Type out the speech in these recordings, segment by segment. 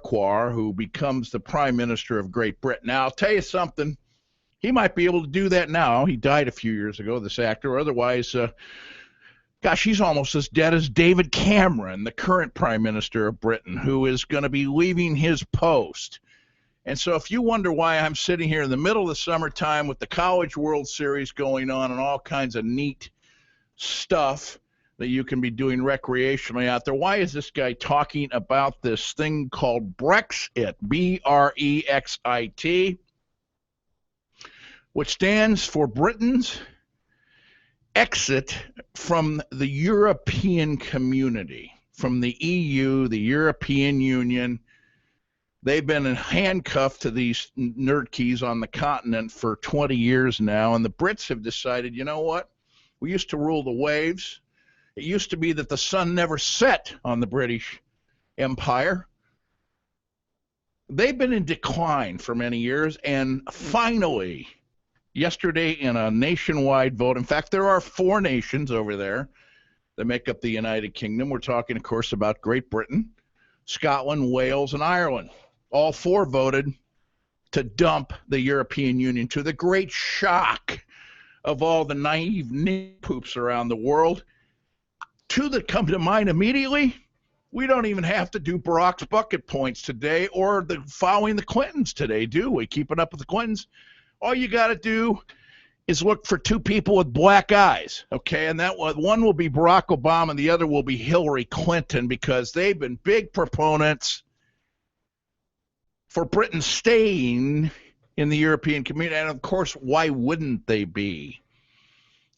Farquhar, who becomes the Prime Minister of Great Britain. Now, I'll tell you something. He might be able to do that now. He died a few years ago, this actor. Otherwise, gosh, he's almost as dead as David Cameron, the current Prime Minister of Britain, who is going to be leaving his post. And so if you wonder why I'm sitting here in the middle of the summertime with the College World Series going on and all kinds of neat stuff that you can be doing recreationally out there, why is this guy talking about this thing called Brexit, Brexit, which stands for Britain's exit from the European community, from the EU, the European Union. They've been handcuffed to these nerdkeys on the continent for 20 years now, and the Brits have decided, you know what? We used to rule the waves. It used to be that the sun never set on the British Empire. They've been in decline for many years, and finally, yesterday in a nationwide vote, in fact, there are 4 nations over there that make up the United Kingdom. We're talking, of course, about Great Britain, Scotland, Wales, and Ireland. All 4 voted to dump the European Union, to the great shock of all the naive nincompoops around the world. 2 that come to mind immediately: we don't even have to do Barack's bucket points today or following the Clintons today, do we? Keeping up with the Clintons. All you got to do is look for 2 people with black eyes, okay? And that one will be Barack Obama, and the other will be Hillary Clinton, because they've been big proponents for Britain staying in the European community. And, of course, why wouldn't they be?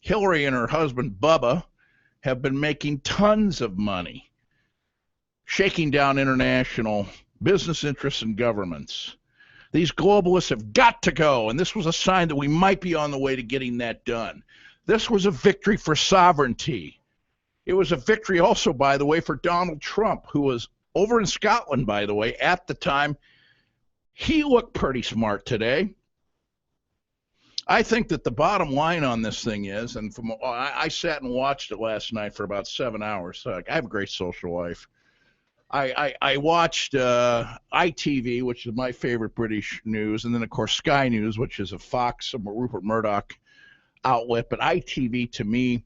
Hillary and her husband, Bubba, have been making tons of money, shaking down international business interests and governments. These globalists have got to go, and this was a sign that we might be on the way to getting that done. This was a victory for sovereignty. It was a victory also, by the way, for Donald Trump, who was over in Scotland, by the way, at the time. He looked pretty smart today. I think that the bottom line on this thing is, and I sat and watched it last night for about 7 hours. So I have a great social life. I watched ITV, which is my favorite British news, and then, of course, Sky News, which is a Fox, Rupert Murdoch outlet. But ITV, to me,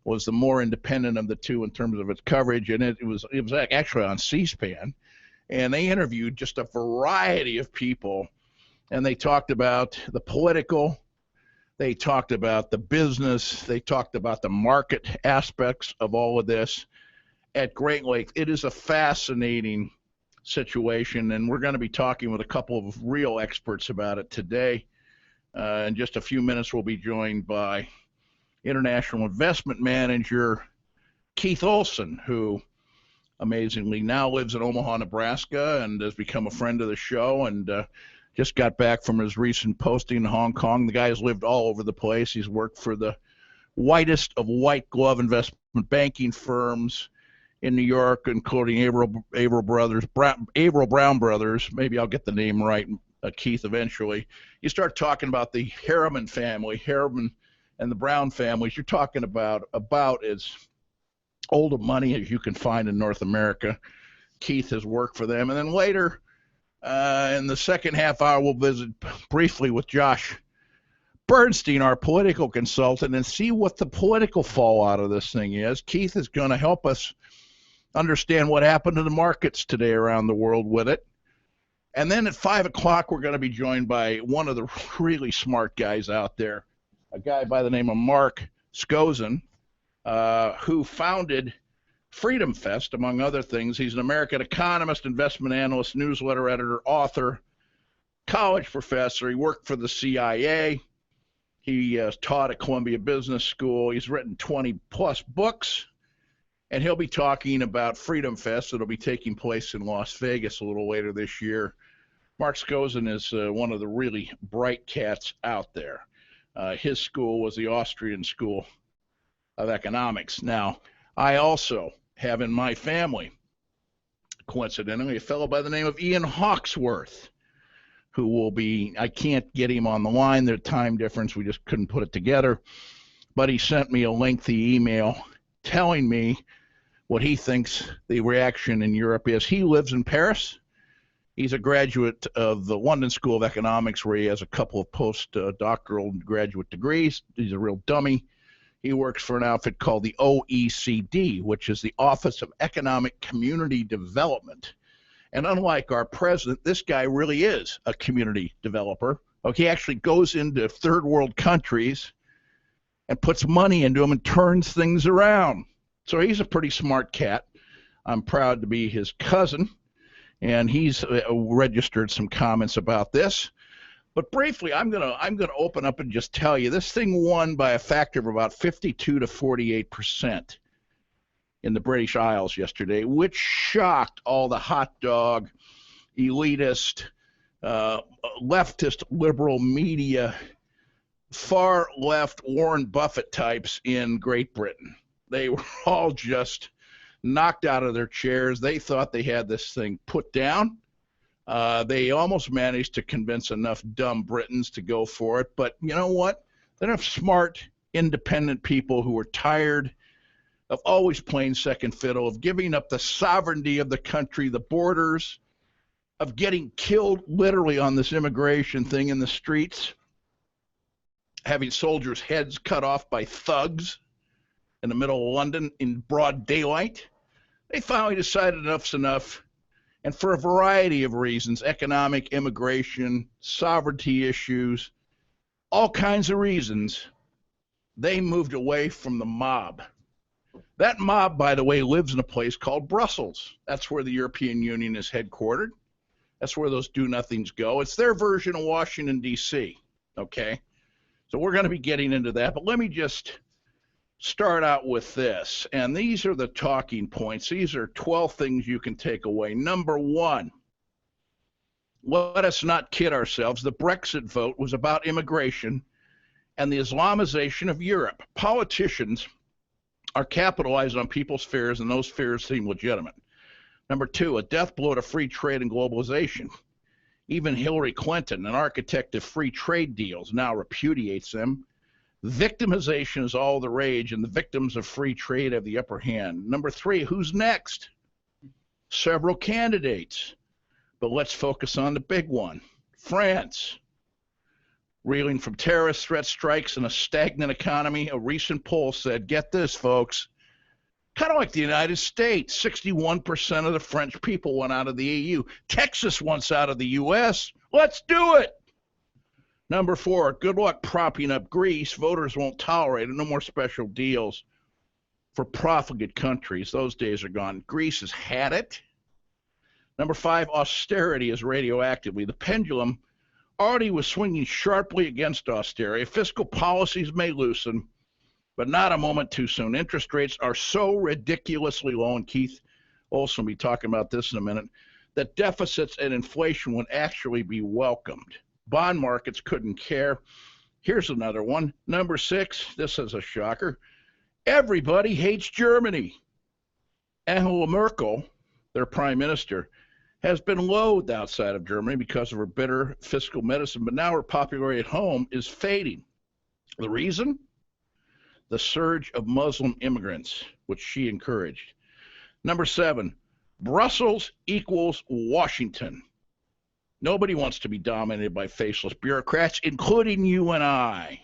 was the more independent of the 2 in terms of its coverage, and it was actually on C-SPAN. And they interviewed just a variety of people, and they talked about the political, they talked about the business, they talked about the market aspects of all of this at great length. It is a fascinating situation, and we're going to be talking with a couple of real experts about it today. In just a few minutes, we'll be joined by international investment manager Keith Olson, who amazingly now lives in Omaha, Nebraska, and has become a friend of the show, and just got back from his recent posting in Hong Kong. The guy has lived all over the place. He's worked for the whitest of white glove investment banking firms in New York, including Averill Brown Brothers. Maybe I'll get the name right, Keith, eventually. You start talking about the Harriman family, Harriman and the Brown families, you're talking about as old of money as you can find in North America. Keith has worked for them. And then later, in the second half hour, we'll visit briefly with Josh Bernstein, our political consultant, and see what the political fallout of this thing is. Keith is going to help us understand what happened to the markets today around the world with it. And then at 5 o'clock, we're going to be joined by one of the really smart guys out there, a guy by the name of Mark Skozen, who founded Freedom Fest, among other things. He's an American economist, investment analyst, newsletter editor, author, college professor. He worked for the CIA. He taught at Columbia Business School. He's written 20-plus books, and he'll be talking about Freedom Fest. It'll be taking place in Las Vegas a little later this year. Mark Skozen is one of the really bright cats out there. His school was the Austrian School of Economics. Now, I also have in my family, coincidentally, a fellow by the name of Ian Hawksworth, who will be, I can't get him on the line, there's time difference, we just couldn't put it together, but he sent me a lengthy email telling me what he thinks the reaction in Europe is. He lives in Paris. He's a graduate of the London School of Economics, where he has a couple of postdoctoral graduate degrees. He's a real dummy. He works for an outfit called the OECD, which is the Office of Economic Community Development. And unlike our president, this guy really is a community developer. Okay, he actually goes into third world countries and puts money into them and turns things around. So he's a pretty smart cat. I'm proud to be his cousin, and he's registered some comments about this. But briefly, I'm gonna open up and just tell you this thing won by a factor of about 52 to 48% in the British Isles yesterday, which shocked all the hot dog, elitist, leftist, liberal media, far left Warren Buffett types in Great Britain. They were all just knocked out of their chairs. They thought they had this thing put down. They almost managed to convince enough dumb Britons to go for it. But you know what? Enough smart, independent people who were tired of always playing second fiddle, of giving up the sovereignty of the country, the borders, of getting killed literally on this immigration thing in the streets, having soldiers' heads cut off by thugs in the middle of London in broad daylight. They finally decided enough's enough. And for a variety of reasons, economic, immigration, sovereignty issues, all kinds of reasons, they moved away from the mob. That mob, by the way, lives in a place called Brussels. That's where the European Union is headquartered. That's where those do-nothings go. It's their version of Washington, D.C., okay? So we're going to be getting into that, but let me just start out with this. And these are the talking points. These are 12 things you can take away. Number one, let us not kid ourselves. The Brexit vote was about immigration and the Islamization of Europe. Politicians are capitalizing on people's fears, and those fears seem legitimate. Number two, a death blow to free trade and globalization. Even Hillary Clinton, an architect of free trade deals, now repudiates them. Victimization is all the rage, and the victims of free trade have the upper hand. Number three, who's next? Several candidates. But let's focus on the big one, France. Reeling from terrorist threat strikes and a stagnant economy, a recent poll said, get this, folks, kind of like the United States, 61% of the French people want out of the EU. Texas wants out of the U.S. Let's do it. Number four, good luck propping up Greece. Voters won't tolerate it. No more special deals for profligate countries. Those days are gone. Greece has had it. Number five, austerity is radioactively. The pendulum already was swinging sharply against austerity. Fiscal policies may loosen, but not a moment too soon. Interest rates are so ridiculously low, and Keith Olson will be talking about this in a minute, that deficits and inflation would actually be welcomed. Bond markets couldn't care. Here's another one. Number six, this is a shocker. Everybody hates Germany. Angela Merkel, their prime minister, has been loathed outside of Germany because of her bitter fiscal medicine, but now her popularity at home is fading. The reason? The surge of Muslim immigrants, which she encouraged. Number seven, Brussels equals Washington. Nobody wants to be dominated by faceless bureaucrats, including you and I.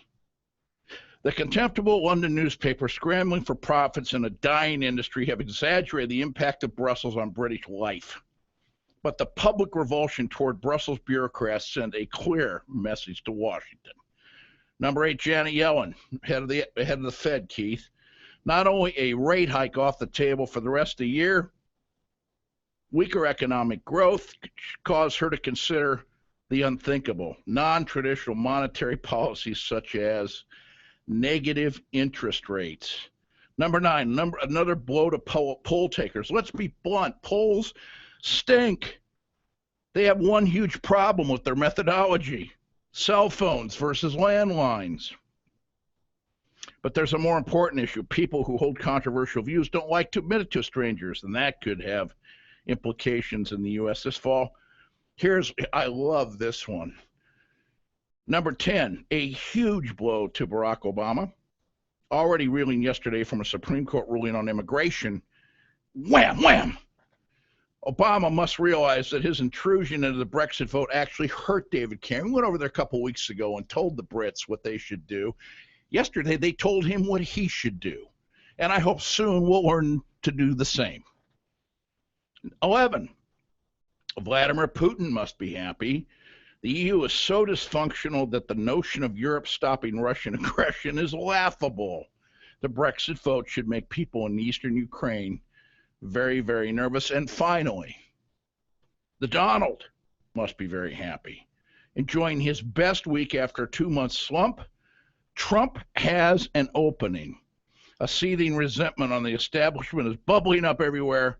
The contemptible London newspapers scrambling for profits in a dying industry have exaggerated the impact of Brussels on British life. But the public revulsion toward Brussels bureaucrats sent a clear message to Washington. Number eight, Janet Yellen, head of the Fed, Keith. Not only a rate hike off the table for the rest of the year, weaker economic growth caused her to consider the unthinkable, non-traditional monetary policies such as negative interest rates. Number nine, another blow to poll takers. Let's be blunt. Polls stink. They have one huge problem with their methodology: cell phones versus landlines. But there's a more important issue. People who hold controversial views don't like to admit it to strangers, and that could have implications in the U.S. this fall. I love this one. Number 10, a huge blow to Barack Obama, already reeling yesterday from a Supreme Court ruling on immigration. Wham, wham! Obama must realize that his intrusion into the Brexit vote actually hurt David Cameron. We went over there a couple of weeks ago and told the Brits what they should do. Yesterday, they told him what he should do. And I hope soon we'll learn to do the same. 11, Vladimir Putin must be happy. The EU is so dysfunctional that the notion of Europe stopping Russian aggression is laughable. The Brexit vote should make people in eastern Ukraine very, very nervous. And finally, the Donald must be very happy. Enjoying his best week after a 2-month slump, Trump has an opening. A seething resentment on the establishment is bubbling up everywhere.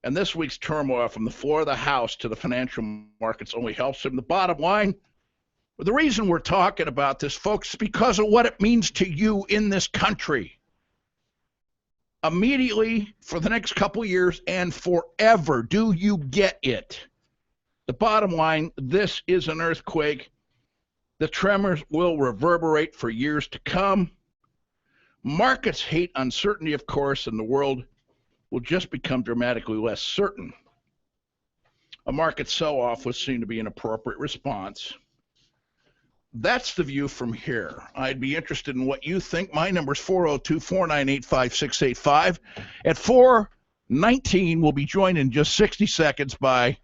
And this week's turmoil from the floor of the House to the financial markets only helps him. The bottom line, the reason we're talking about this, folks, is because of what it means to you in this country. Immediately, for the next couple of years, and forever. Do you get it? The bottom line, this is an earthquake. The tremors will reverberate for years to come. Markets hate uncertainty, of course, and the world will just become dramatically less certain. A market sell-off would seem to be an appropriate response. That's the view from here. I'd be interested in what you think. My number is 402-498-5685. At 4:19, we'll be joined in just 60 seconds by a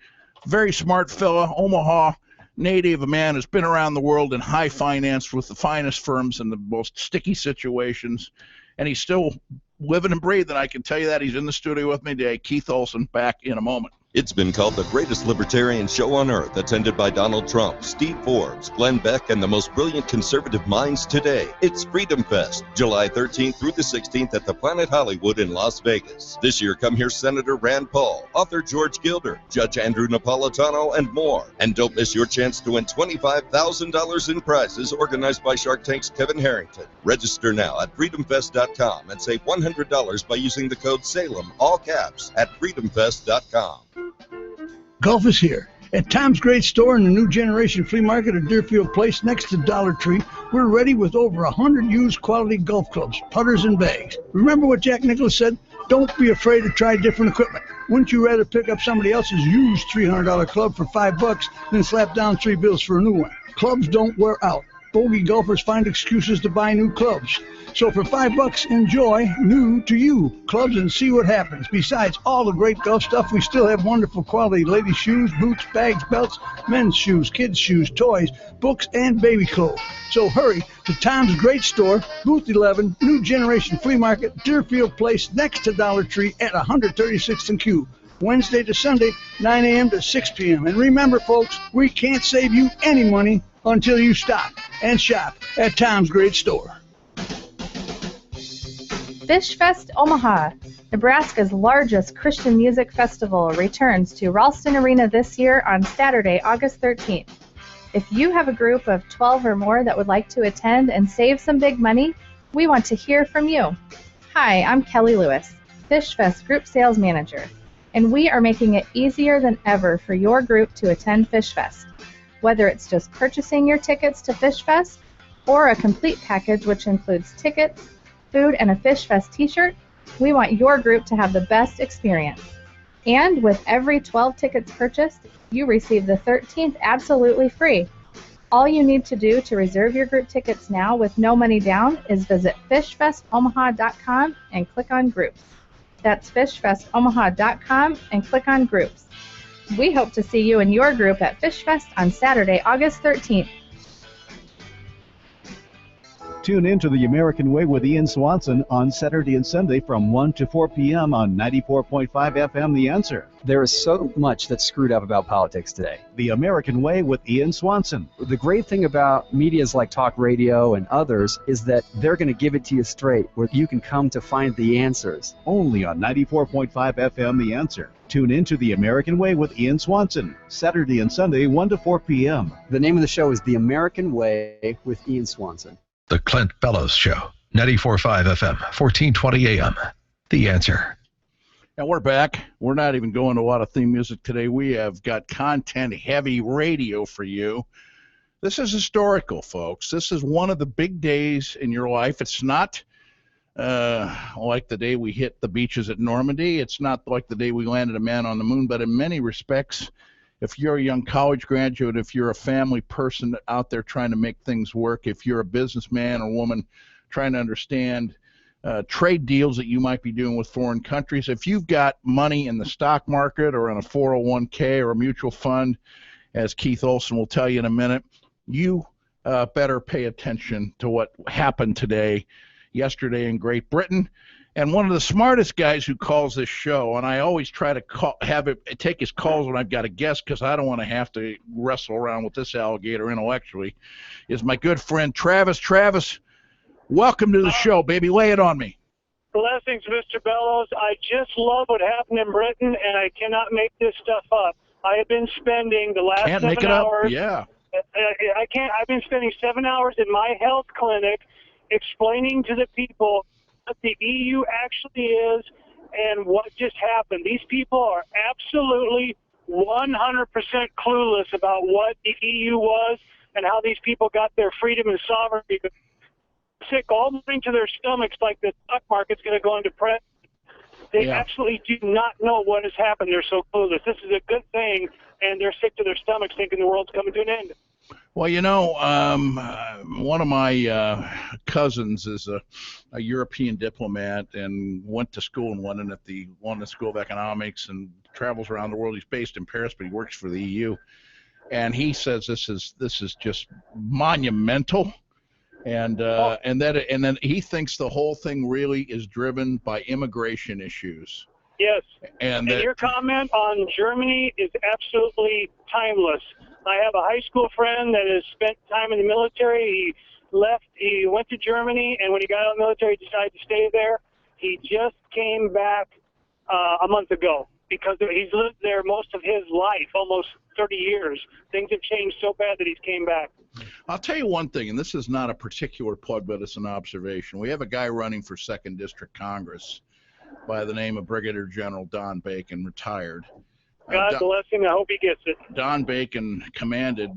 very smart fella, Omaha native, a man who's been around the world in high finance with the finest firms in the most sticky situations, and he's still living and breathing. I can tell you that. He's in the studio with me today. Keith Olson, back in a moment. It's been called the greatest libertarian show on earth, attended by Donald Trump, Steve Forbes, Glenn Beck, and the most brilliant conservative minds today. It's Freedom Fest, July 13th through the 16th at the Planet Hollywood in Las Vegas. This year, come hear Senator Rand Paul, author George Gilder, Judge Andrew Napolitano, and more. And don't miss your chance to win $25,000 in prizes organized by Shark Tank's Kevin Harrington. Register now at freedomfest.com and save $100 by using the code SALEM, all caps, at freedomfest.com. Golf is here. At Tom's Great Store in the New Generation Flea Market at Deerfield Place next to Dollar Tree, we're ready with over 100 used quality golf clubs, putters, and bags. Remember what Jack Nicklaus said? Don't be afraid to try different equipment. Wouldn't you rather pick up somebody else's used $300 club for $5 than slap down 3 bills for a new one? Clubs don't wear out. Bogey golfers find excuses to buy new clubs. So for $5, enjoy new to you clubs and see what happens. Besides all the great golf stuff, we still have wonderful quality ladies' shoes, boots, bags, belts, men's shoes, kids' shoes, toys, books, and baby clothes. So hurry to Tom's Great Store, Booth 11, New Generation Flea Market, Deerfield Place, next to Dollar Tree at 136th and Q. Wednesday to Sunday, 9 a.m. to 6 p.m. And remember, folks, we can't save you any money until you stop and shop at Tom's Great Store. Fish Fest Omaha, Nebraska's largest Christian music festival, returns to Ralston Arena this year on Saturday, August 13th. If you have a group of 12 or more that would like to attend and save some big money, we want to hear from you. Hi, I'm Kelly Lewis, Fish Fest Group Sales Manager, and we are making it easier than ever for your group to attend Fish Fest. Whether it's just purchasing your tickets to Fish Fest or a complete package which includes tickets, food, and a Fish Fest t-shirt, we want your group to have the best experience. And with every 12 tickets purchased, you receive the 13th absolutely free. All you need to do to reserve your group tickets now with no money down is visit fishfestomaha.com and click on groups. That's fishfestomaha.com and click on groups. We hope to see you and your group at Fish Fest on Saturday, August 13th. Tune in to The American Way with Ian Swanson on Saturday and Sunday from 1 to 4 p.m. on 94.5 FM The Answer. There is so much that's screwed up about politics today. The American Way with Ian Swanson. The great thing about medias like talk radio and others is that they're going to give it to you straight, where you can come to find the answers. Only on 94.5 FM The Answer. Tune in to The American Way with Ian Swanson, Saturday and Sunday, 1 to 4 p.m. The name of the show is The American Way with Ian Swanson. The Clint Bellows Show, 94.5 FM, 1420 AM. The Answer. And we're back. We're not even going to a lot of theme music today. We have got content-heavy radio for you. This is historical, folks. This is one of the big days in your life. It's not like the day we hit the beaches at Normandy. It's not like the day we landed a man on the moon, but in many respects, if you're a young college graduate, if you're a family person out there trying to make things work, if you're a businessman or woman trying to understand trade deals that you might be doing with foreign countries, if you've got money in the stock market or in a 401k or a mutual fund, as Keith Olson will tell you in a minute, you better pay attention to what happened yesterday in Great Britain. And one of the smartest guys who calls this show, and I always try to take his calls when I've got a guest because I don't want to have to wrestle around with this alligator intellectually, is my good friend Travis. Travis, welcome to the show, baby. Lay it on me. Blessings, Mr. Bellows. I just love what happened in Britain, and I cannot make this stuff up. I have been spending the last 7 hours. Yeah. I can't. I've been spending 7 hours in my health clinic explaining to the people what the EU actually is and what just happened. These people are absolutely 100% clueless about what the EU was and how these people got their freedom and sovereignty. Sick all the way to their stomachs like the stock market's going to go into depression. They absolutely do not know what has happened. They're so clueless. This is a good thing, and they're sick to their stomachs thinking the world's coming to an end. Well, one of my cousins is a European diplomat and went to school in London at the London School of Economics and travels around the world. He's based in Paris, but he works for the EU. And he says this is just monumental. And then he thinks the whole thing really is driven by immigration issues. Yes. And your comment on Germany is absolutely timeless. I have a high school friend that has spent time in the military. He went to Germany, and when he got out of the military, he decided to stay there. He just came back a month ago because he's lived there most of his life, almost 30 years. Things have changed so bad that he's came back. I'll tell you one thing, and this is not a particular plug, but it's an observation. We have a guy running for 2nd District Congress by the name of Brigadier General Don Bacon, retired. God bless him. I hope he gets it. Don Bacon commanded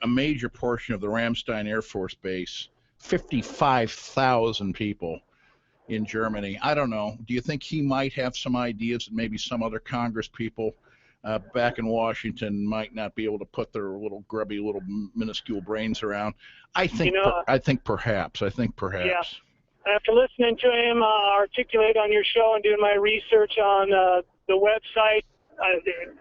a major portion of the Ramstein Air Force Base, 55,000 people in Germany. I don't know. Do you think he might have some ideas that maybe some other Congress people back in Washington might not be able to put their little grubby, little minuscule brains around? I think perhaps. Yeah. After listening to him articulate on your show and doing my research on the website,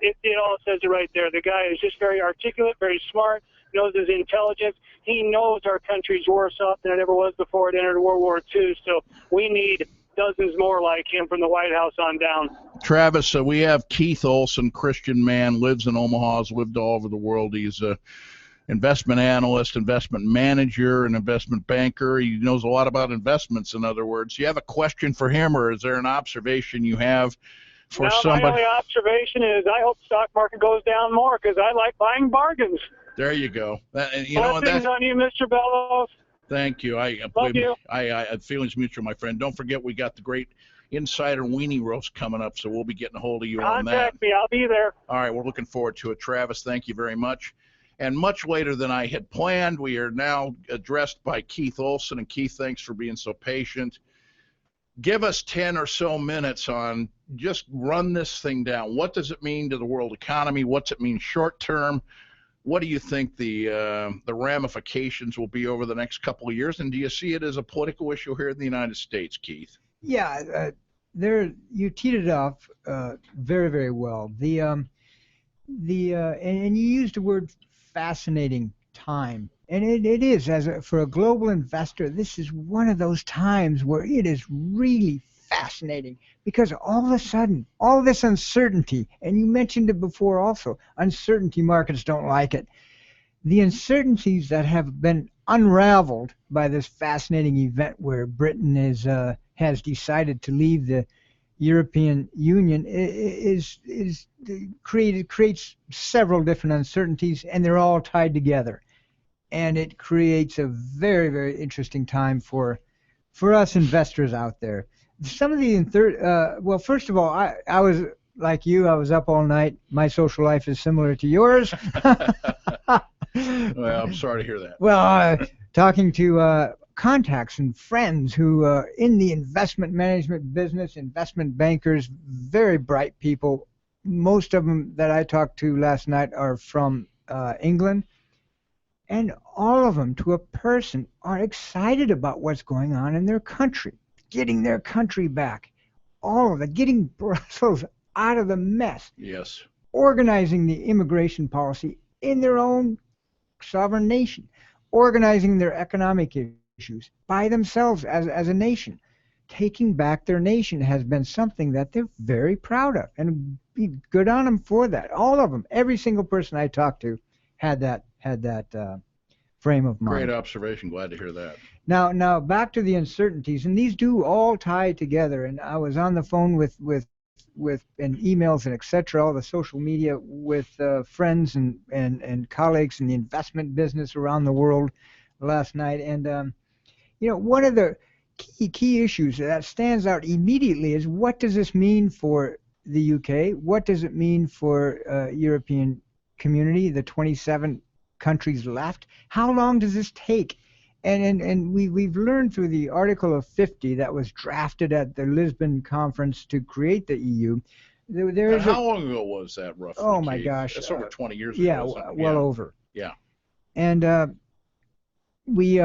it all says it right there. The guy is just very articulate, very smart, knows his intelligence. He knows our country's worse off than it ever was before it entered World War II, so we need dozens more like him from the White House on down. Travis, we have Keith Olson, Christian man, lives in Omaha, has lived all over the world. He's a investment analyst, investment manager, an investment banker. He knows a lot about investments, in other words. Do you have a question for him, or is there an observation you have for somebody? My only observation is I hope the stock market goes down more because I like buying bargains. There you go. Blessings on you, Mr. Bellows. Thank you. Love you. I feelings mutual, my friend. Don't forget we got the great Insider Weenie Roast coming up, so we'll be getting a hold of you on that. Contact me. I'll be there. All right. We're looking forward to it. Travis, thank you very much. And much later than I had planned, we are now addressed by Keith Olson. And Keith, thanks for being so patient. Give us 10 or so minutes on just run this thing down. What does it mean to the world economy? What's it mean short term? What do you think the ramifications will be over the next couple of years? And do you see it as a political issue here in the United States, Keith? Yeah, you teed it off very, very well. And you used the word fascinating time. And it is, for a global investor, this is one of those times where it is really fascinating because all of a sudden, all this uncertainty, and you mentioned it before also, uncertainty markets don't like it. The uncertainties that have been unraveled by this fascinating event where Britain has decided to leave the European Union creates several different uncertainties, and they're all tied together. And it creates a very, very interesting time for us investors out there. Some of the well, first of all, I was like you. I was up all night. My social life is similar to yours. Well, I'm sorry to hear that. Well, talking to contacts and friends who in the investment management business, investment bankers, very bright people. Most of them that I talked to last night are from England, and all of them, to a person, are excited about what's going on in their country, getting their country back, all of it, getting Brussels out of the mess, Yes. organizing the immigration policy in their own sovereign nation, organizing their economic issues by themselves as a nation. Taking back their nation has been something that they're very proud of, and be good on them for that. All of them, every single person I talked to had that frame of mind. Great observation. Glad to hear that. Now back to the uncertainties, and these do all tie together. And I was on the phone with and emails and etc., all the social media with friends and colleagues in the investment business around the world last night. And one of the key issues that stands out immediately is, what does this mean for the UK? What does it mean for European community, the 27 countries left? How long does this take? And we've learned through the Article of 50 that was drafted at the Lisbon conference to create the EU. How long ago was that, roughly? Oh my Keith? gosh, That's over 20 years yeah, ago. well over. Yeah. And we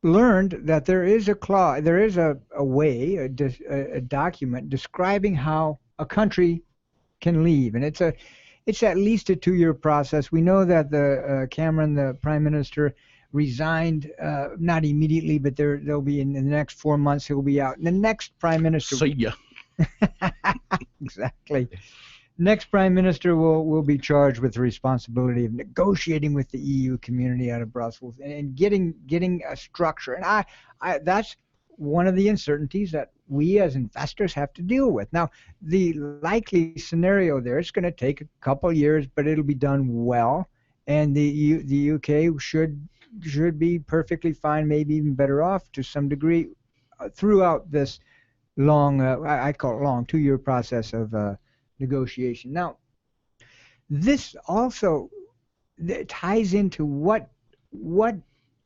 learned that there is a clause, there is a way, a document describing how a country can leave, and it's at least a 2-year process. We know that the Cameron, the Prime Minister, resigned, not immediately, but there'll be in the next 4 months he'll be out. And the next Prime Minister. See ya. Exactly. Next Prime Minister will be charged with the responsibility of negotiating with the EU community out of Brussels and getting a structure. And I that's one of the uncertainties that we as investors have to deal with. Now, the likely scenario there, it's going to take a couple years, but it'll be done well, and the UK should be perfectly fine, maybe even better off to some degree throughout this long, I call it long, 2-year process of negotiation. Now, this also ties into what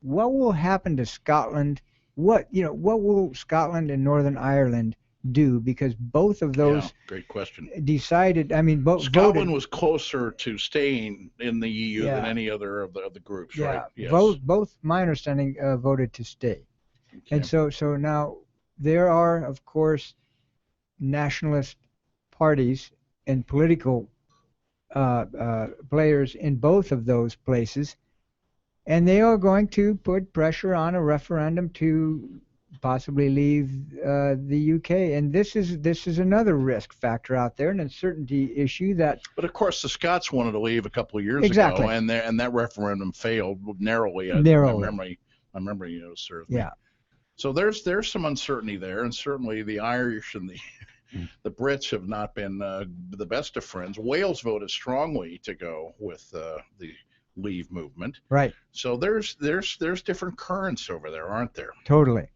will happen to Scotland. What will Scotland and Northern Ireland do? Because both of those great question. decided. I mean, both Scotland voted. was closer to staying in the EU Yeah. than any other of the groups, Yeah, right? Yes. both. My understanding voted to stay, Okay. and so now there are, of course, nationalist parties and political players in both of those places, and they are going to put pressure on a referendum to possibly leave the UK. And this is another risk factor out there, an uncertainty issue that. But of course, the Scots wanted to leave a couple of years Exactly. ago, and that referendum failed narrowly. Narrowly. My memory serves. Yeah. So there's some uncertainty there, and certainly the Irish and the Brits have not been the best of friends. Wales voted strongly to go with the Leave movement. Right. So there's different currents over there, aren't there? Totally.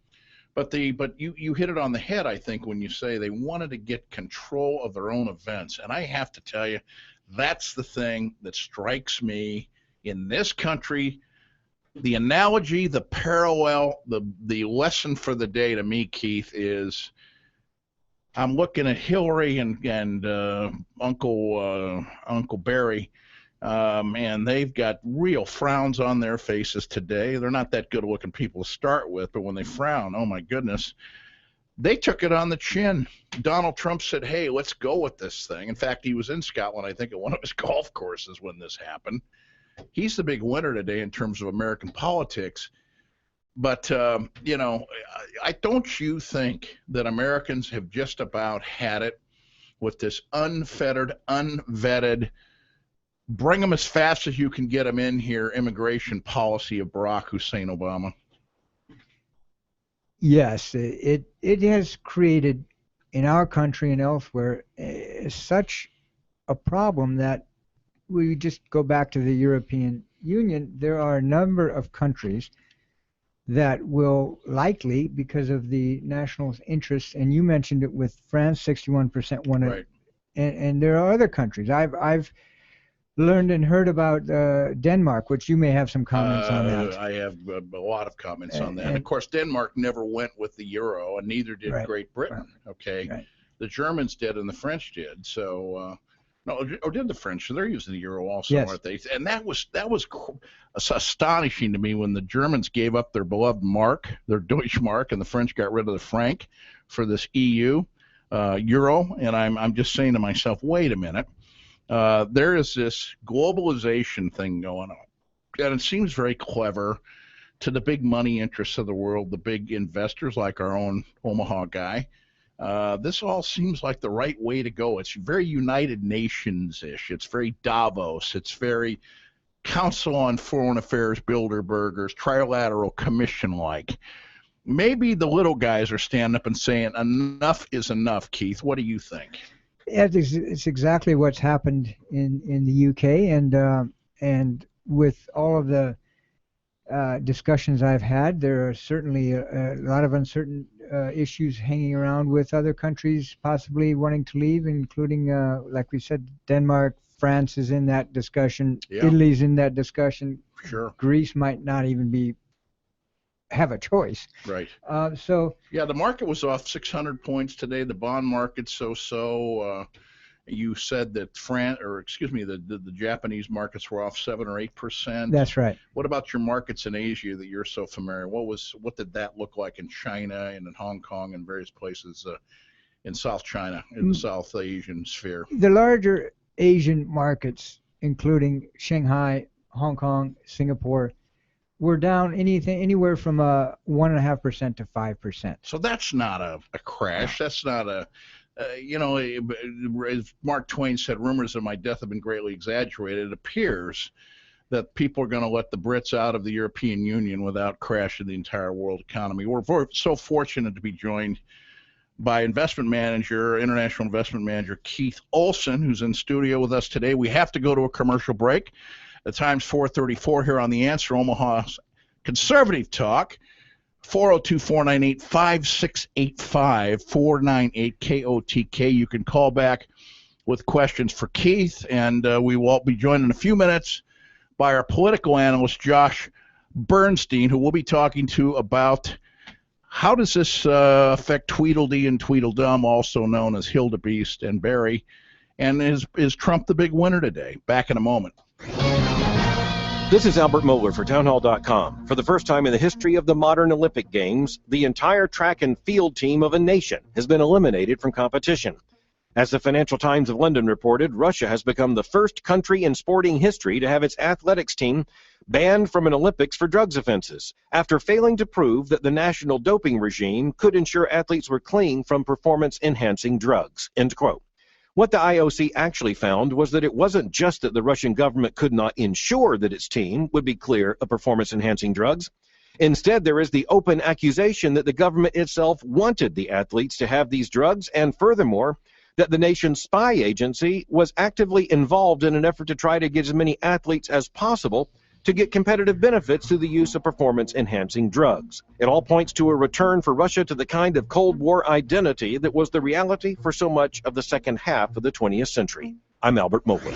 But you hit it on the head, I think, when you say they wanted to get control of their own events. And I have to tell you, that's the thing that strikes me in this country. The analogy, the parallel, the lesson for the day to me, Keith, is I'm looking at Hillary and Uncle Barry, and they've got real frowns on their faces today. They're not that good-looking people to start with, but when they frown, oh my goodness, they took it on the chin. Donald Trump said, "Hey, let's go with this thing." In fact, he was in Scotland, I think, at one of his golf courses when this happened. He's the big winner today in terms of American politics. But, don't you think that Americans have just about had it with this unfettered, unvetted, bring them as fast as you can get them in here immigration policy of Barack Hussein Obama? Yes, it has created in our country and elsewhere such a problem that we just go back to the European Union. There are a number of countries that will likely, because of the national interests, and you mentioned it with France, 61% want it, Right. and there are other countries. I've learned and heard about Denmark, which you may have some comments on that. I have a lot of comments on that. And of course, Denmark never went with the euro, and neither did Great Britain. Okay, the Germans did, and the French did. So, no, or did the French? They're using the euro also, aren't they? And that was astonishing to me when the Germans gave up their beloved mark, their Deutschmark, and the French got rid of the franc for this EU euro. And I'm just saying to myself, wait a minute. There is this globalization thing going on, and it seems very clever to the big money interests of the world, the big investors like our own Omaha guy. This all seems like the right way to go. It's very United Nations-ish. It's very Davos. It's very Council on Foreign Affairs Bilderbergers, Trilateral Commission-like. Maybe the little guys are standing up and saying, enough is enough, Keith. What do you think? It's exactly what's happened in the UK, and with all of the discussions I've had, there are certainly a lot of uncertain issues hanging around with other countries possibly wanting to leave, including, like we said, Denmark. France is in that discussion. Yeah. Italy's in that discussion. Sure. Greece might not even have a choice. Right. So. Yeah, the market was off 600 points today. The bond market so. You said that the Japanese markets were off 7 or 8%. That's right. What about your markets in Asia that you're so familiar? What did that look like in China and in Hong Kong and various places in South China, in the South Asian sphere? The larger Asian markets, including Shanghai, Hong Kong, Singapore, were down anywhere from 1.5% to 5%. So that's not a crash. That's not a as Mark Twain said, rumors of my death have been greatly exaggerated. It appears that people are going to let the Brits out of the European Union without crashing the entire world economy. We're so fortunate to be joined by international investment manager Keith Olson, who's in studio with us today. We have to go to a commercial break. The time's 4:34 here on The Answer, Omaha's Conservative Talk. 402-498-5685, 498-KOTK. You can call back with questions for Keith, and we will be joined in a few minutes by our political analyst, Josh Bernstein, who we'll be talking to about how does this affect Tweedledee and Tweedledum, also known as Hildebeest and Barry, and is Trump the big winner today? Back in a moment. This is Albert Mohler for Townhall.com. For the first time in the history of the modern Olympic Games, the entire track and field team of a nation has been eliminated from competition. As the Financial Times of London reported, Russia has become the first country in sporting history to have its athletics team banned from an Olympics for drugs offenses, after failing to prove that the national doping regime could ensure athletes were clean from performance-enhancing drugs. End quote. What the IOC actually found was that it wasn't just that the Russian government could not ensure that its team would be clear of performance-enhancing drugs. Instead, there is the open accusation that the government itself wanted the athletes to have these drugs, and furthermore, that the nation's spy agency was actively involved in an effort to try to get as many athletes as possible to get competitive benefits through the use of performance-enhancing drugs. It all points to a return for Russia to the kind of Cold War identity that was the reality for so much of the second half of the 20th century. I'm Albert Mohler.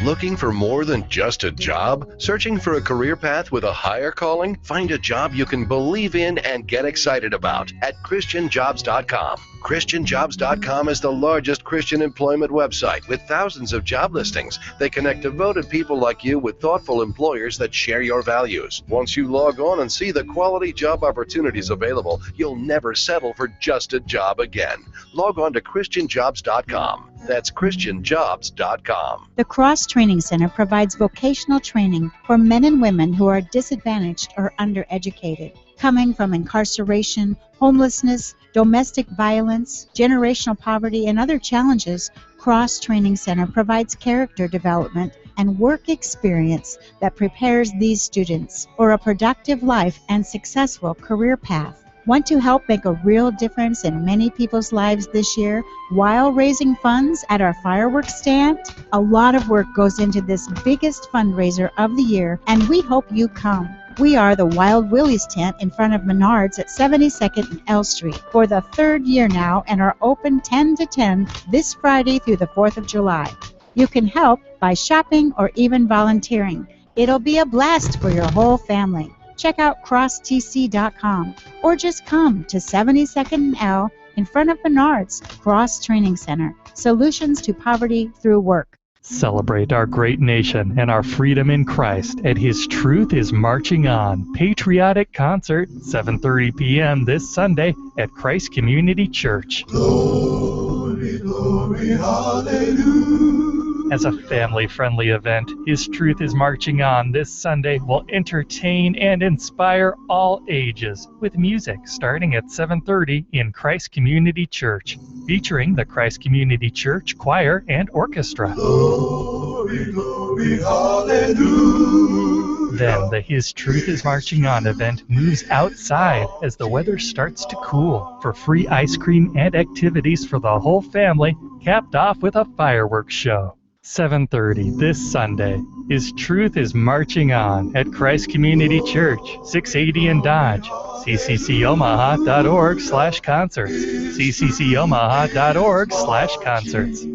Looking for more than just a job? Searching for a career path with a higher calling? Find a job you can believe in and get excited about at ChristianJobs.com. ChristianJobs.com is the largest Christian employment website with thousands of job listings. They connect devoted people like you with thoughtful employers that share your values. Once you log on and see the quality job opportunities available, you'll never settle for just a job again. Log on to ChristianJobs.com. That's ChristianJobs.com. The Cross Training Center provides vocational training for men and women who are disadvantaged or undereducated, coming from incarceration, homelessness, domestic violence, generational poverty, and other challenges. Cross Training Center provides character development and work experience that prepares these students for a productive life and successful career path. Want to help make a real difference in many people's lives this year while raising funds at our fireworks stand? A lot of work goes into this biggest fundraiser of the year, and we hope you come. We are the Wild Willie's tent in front of Menards at 72nd and L Street for the third year now, and are open 10 to 10 this Friday through the 4th of July. You can help by shopping or even volunteering. It'll be a blast for your whole family. Check out crosstc.com or just come to 72nd and L in front of Menards Cross Training Center. Solutions to poverty through work. Celebrate our great nation and our freedom in Christ at His Truth is Marching On Patriotic Concert, 7:30 p.m. this Sunday at Christ Community Church. Glory, glory, hallelujah. As a family-friendly event, His Truth is Marching On this Sunday will entertain and inspire all ages with music starting at 7:30 in Christ Community Church, featuring the Christ Community Church Choir and Orchestra. Glory, glory, hallelujah. Then the His Truth is Marching On event moves outside as the weather starts to cool for free ice cream and activities for the whole family, capped off with a fireworks show. 7:30 this Sunday. His Truth is Marching On at Christ Community Church, 680 in Dodge. cccomaha.org/concerts. cccomaha.org/concerts.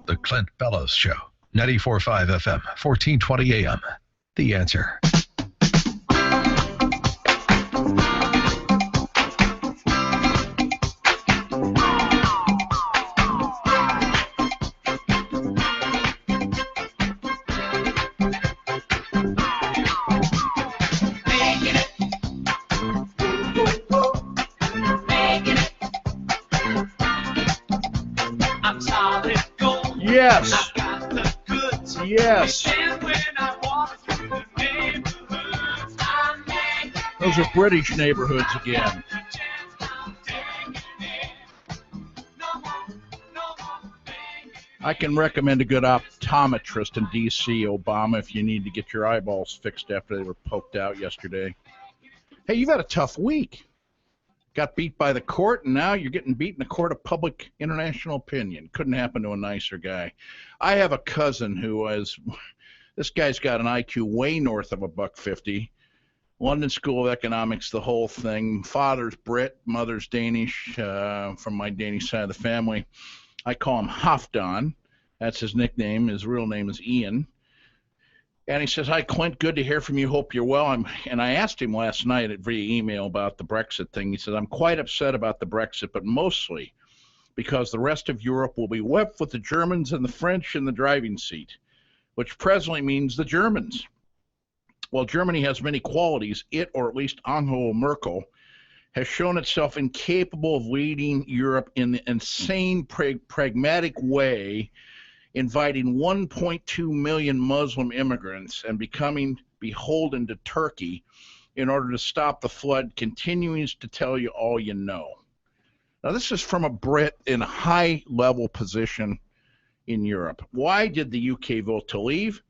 The Clint Bellows Show, 94.5 FM, 1420 AM. The Answer. Yes. Yes. Those are British neighborhoods again. I can recommend a good optometrist in D.C., Obama, if you need to get your eyeballs fixed after they were poked out yesterday. Hey, you've had a tough week. Got beat by the court, and now you're getting beat in the court of public international opinion. Couldn't happen to a nicer guy. I have a cousin who is, this guy's got an IQ way north of $150. London School of Economics, the whole thing. Father's Brit, mother's Danish, from my Danish side of the family. I call him Halfdan. That's his nickname. His real name is Ian. And he says, "Hi, Clint. Good to hear from you. Hope you're well." And I asked him last night via email about the Brexit thing. He says, "I'm quite upset about the Brexit, but mostly because the rest of Europe will be left with the Germans and the French in the driving seat, which presently means the Germans. While Germany has many qualities, it, or at least Angela Merkel, has shown itself incapable of leading Europe in the insane, pragmatic way, inviting 1.2 million Muslim immigrants and becoming beholden to Turkey in order to stop the flood, continuing to tell you all you know." Now, this is from a Brit in a high-level position in Europe. Why did the UK vote to leave?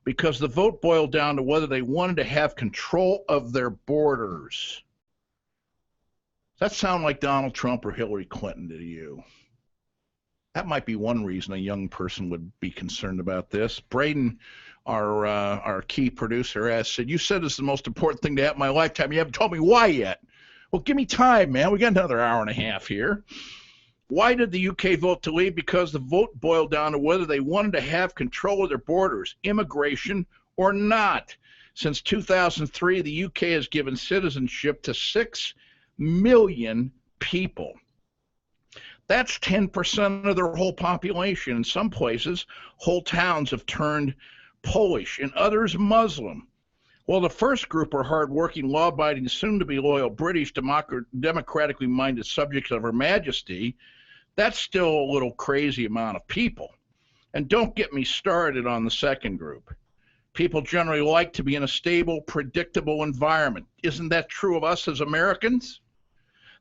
Because the vote boiled down to whether they wanted to have control of their borders. Does that sound like Donald Trump or Hillary Clinton to you? That might be one reason a young person would be concerned about this. Braden, our key producer, has said, "You said it's the most important thing to have in my lifetime. You haven't told me why yet." Well, give me time, man. We got another hour and a half here. Why did the UK vote to leave? Because the vote boiled down to whether they wanted to have control of their borders, immigration or not. Since 2003, the UK has given citizenship to 6 million people. That's 10% of their whole population. In some places, whole towns have turned Polish, and others Muslim. Well, the first group are hard-working, law-abiding, soon-to-be loyal British, democratically minded subjects of Her Majesty. That's still a little crazy amount of people. And don't get me started on the second group. People generally like to be in a stable, predictable environment. Isn't that true of us as Americans?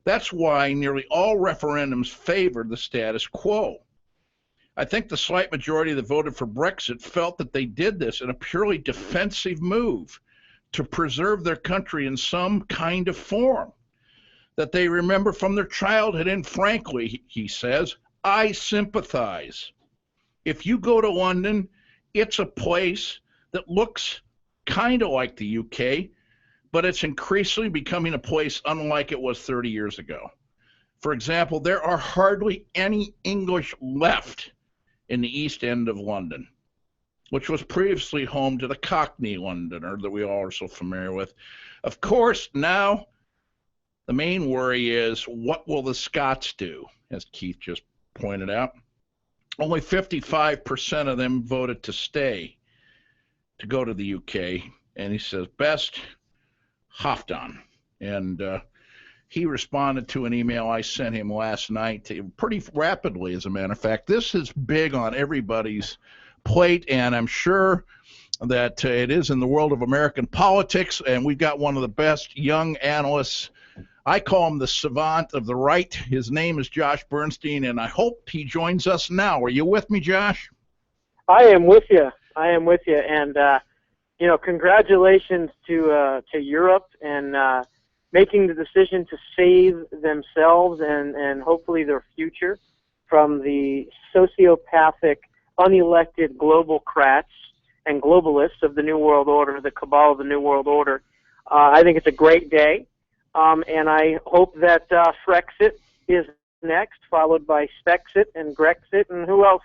That's why nearly all referendums favored the status quo. I think the slight majority that voted for Brexit felt that they did this in a purely defensive move to preserve their country in some kind of form that they remember from their childhood. And frankly, he says, I sympathize. If you go to London, it's a place that looks kind of like the UK, but it's increasingly becoming a place unlike it was 30 years ago. For example, there are hardly any English left in the East End of London, which was previously home to the Cockney Londoner that we all are so familiar with. Of course, now the main worry is, what will the Scots do, as Keith just pointed out? Only 55% of them voted to stay, to go to the UK. And he says, best Hafton. And he responded to an email I sent him last night, pretty rapidly, as a matter of fact. This is big on everybody's plate, and I'm sure that it is in the world of American politics, and we've got one of the best young analysts. I call him the savant of the right. His name is Josh Bernstein, and I hope he joins us now. Are you with me, Josh? I am with you. And congratulations to Europe and making the decision to save themselves and hopefully their future from the sociopathic, unelected globalcrats and globalists of the New World Order, the cabal of the New World Order. I think it's a great day, and I hope that Frexit is next, followed by Spexit and Grexit and who else?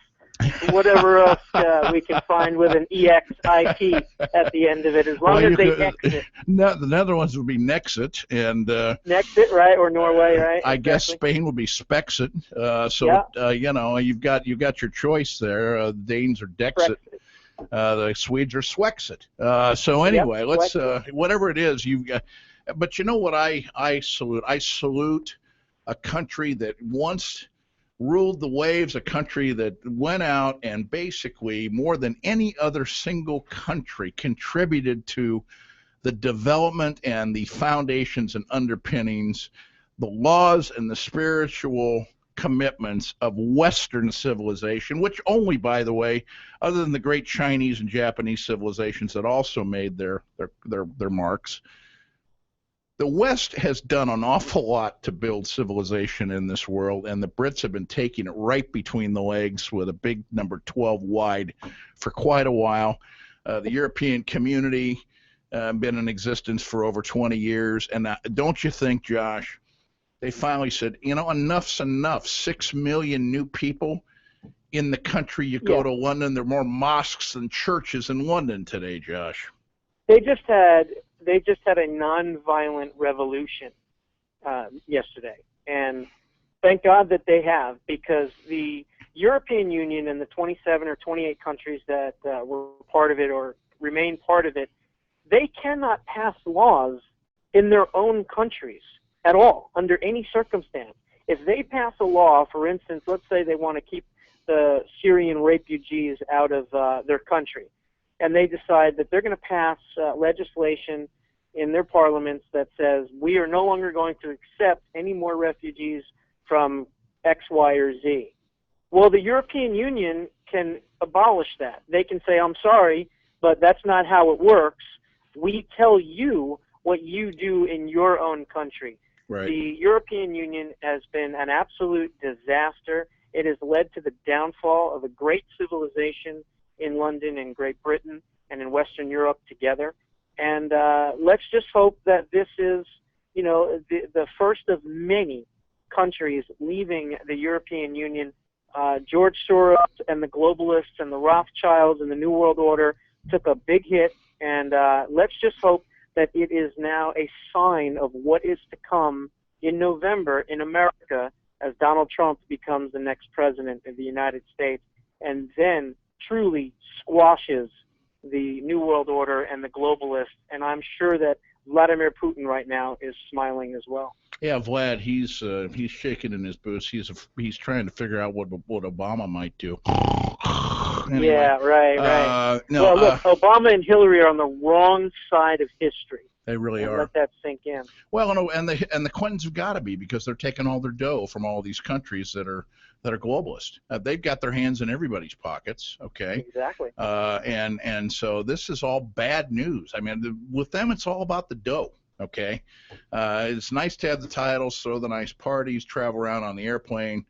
Whatever else we can find with an EXIT at the end of it, as long as they exit. No, the Netherlands would be Nexit, and Nexit, right, or Norway, right? I guess Spain would be Spexit. You've got your choice there. Danes are Dexit. The Swedes are Swexit. Let's whatever it is you've got. But you know what I salute? I salute a country that once ruled the waves, a country that went out and basically, more than any other single country, contributed to the development and the foundations and underpinnings, the laws and the spiritual commitments of Western civilization, which only, by the way, other than the great Chinese and Japanese civilizations that also made their marks, the West has done an awful lot to build civilization in this world, and the Brits have been taking it right between the legs with a big number 12 wide for quite a while. The European community been in existence for over 20 years, and don't you think, Josh, they finally said, enough's enough. 6 million new people in the country. You go to London, there are more mosques than churches in London today, Josh. They just had a non-violent revolution yesterday, and thank God that they have, because the European Union and the 27 or 28 countries that were part of it or remain part of it, they cannot pass laws in their own countries at all, under any circumstance. If they pass a law, for instance, let's say they want to keep the Syrian refugees out of their country, and they decide that they're going to pass legislation in their parliaments that says we are no longer going to accept any more refugees from X, Y, or Z. Well, the European Union can abolish that. They can say, I'm sorry, but that's not how it works. We tell you what you do in your own country. Right. The European Union has been an absolute disaster. It has led to the downfall of a great civilization in London and Great Britain and in Western Europe together. And let's just hope that this is, the first of many countries leaving the European Union. George Soros and the globalists and the Rothschilds and the New World Order took a big hit, and let's just hope that it is now a sign of what is to come in November in America as Donald Trump becomes the next president of the United States, and then truly squashes the New World Order and the globalists. And I'm sure that Vladimir Putin right now is smiling as well. Yeah, Vlad, he's shaking in his boots. He's trying to figure out what Obama might do. Anyway, yeah, right. No, look, Obama and Hillary are on the wrong side of history. They really are. Let that sink in. Well, no, and the Clintons have got to be, because they're taking all their dough from all these countries that are globalist. They've got their hands in everybody's pockets. Okay. Exactly. And so this is all bad news. I mean, with them, it's all about the dough. Okay. It's nice to have the titles, throw the nice parties, travel around on the airplane.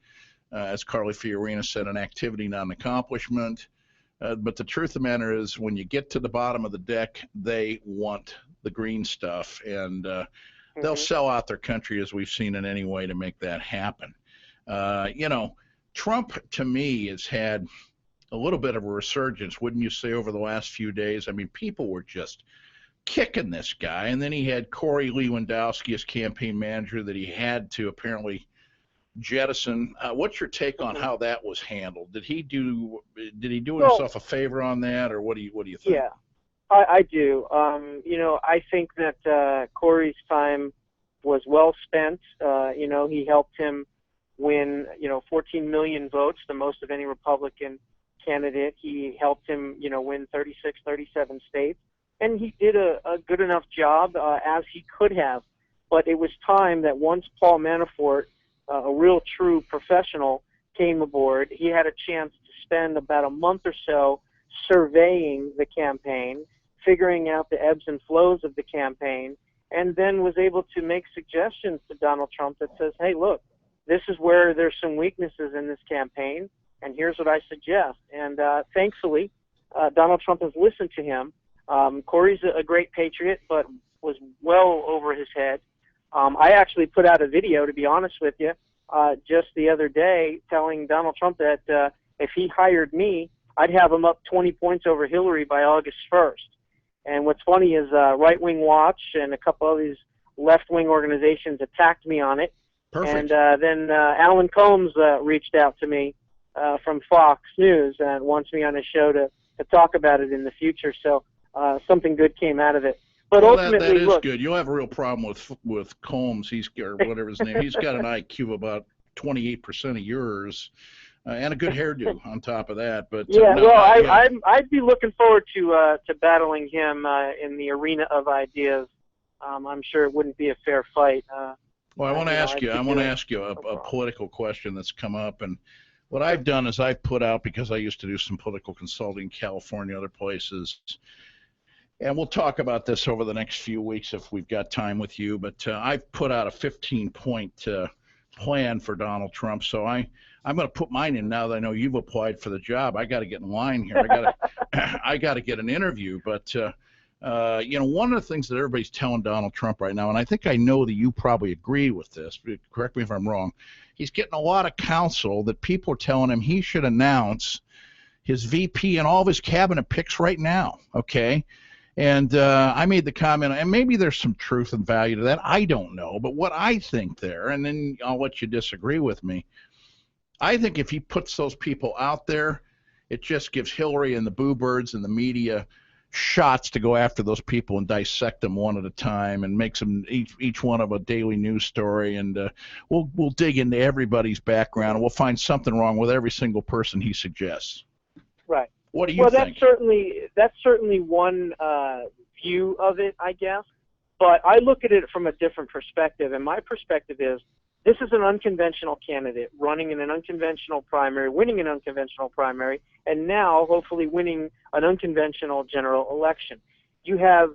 As Carly Fiorina said, an activity, not an accomplishment. But the truth of the matter is, when you get to the bottom of the deck, they want the green stuff, and they'll sell out their country, as we've seen, in any way to make that happen. Trump, to me, has had a little bit of a resurgence, wouldn't you say, over the last few days? I mean, people were just kicking this guy, and then he had Corey Lewandowski as campaign manager that he had to apparently jettison. What's your take on how that was handled? Did he do himself a favor on that, or what do you think? Yeah, I do. I think that Corey's time was well spent. He helped him win 14 million votes, the most of any Republican candidate. He helped him win 36, 37 states, and he did a good enough job as he could have. But it was time that once Paul Manafort, a real true professional, came aboard, he had a chance to spend about a month or so surveying the campaign, figuring out the ebbs and flows of the campaign, and then was able to make suggestions to Donald Trump that says, hey, look, this is where there's some weaknesses in this campaign, and here's what I suggest. And thankfully, Donald Trump has listened to him. Corey's a great patriot, but was well over his head. I actually put out a video, to be honest with you, just the other day telling Donald Trump that if he hired me, I'd have him up 20 points over Hillary by August 1st. And what's funny is Right Wing Watch and a couple of these left-wing organizations attacked me on it. Perfect. And then Alan Combs reached out to me from Fox News and wants me on his show to talk about it in the future. So something good came out of it. But ultimately, that is look, good. You'll have a real problem with Combs. Or whatever his name. He's got an IQ of about 28% of yours, and a good hairdo on top of that. But I'd be looking forward to battling him in the arena of ideas. I'm sure it wouldn't be a fair fight. Well, I want to ask you a political question that's come up, and what I've done is I've put out, because I used to do some political consulting in California, other places. And we'll talk about this over the next few weeks if we've got time with you. But I've put out a 15-point plan for Donald Trump. So I'm going to put mine in now that I know you've applied for the job. I got to get in line here. I got to get an interview. But one of the things that everybody's telling Donald Trump right now, and I think I know that you probably agree with this, but correct me if I'm wrong, he's getting a lot of counsel that people are telling him he should announce his VP and all of his cabinet picks right now. Okay. And I made the comment, and maybe there's some truth and value to that. I don't know. But what I think there, and then I'll let you disagree with me, I think if he puts those people out there, it just gives Hillary and the boo birds and the media shots to go after those people and dissect them one at a time and makes them each one of a daily news story. And we'll dig into everybody's background, and we'll find something wrong with every single person he suggests. Right. What do you think? That's certainly one view of it, I guess. But I look at it from a different perspective, and my perspective is this is an unconventional candidate running in an unconventional primary, winning an unconventional primary, and now hopefully winning an unconventional general election. You have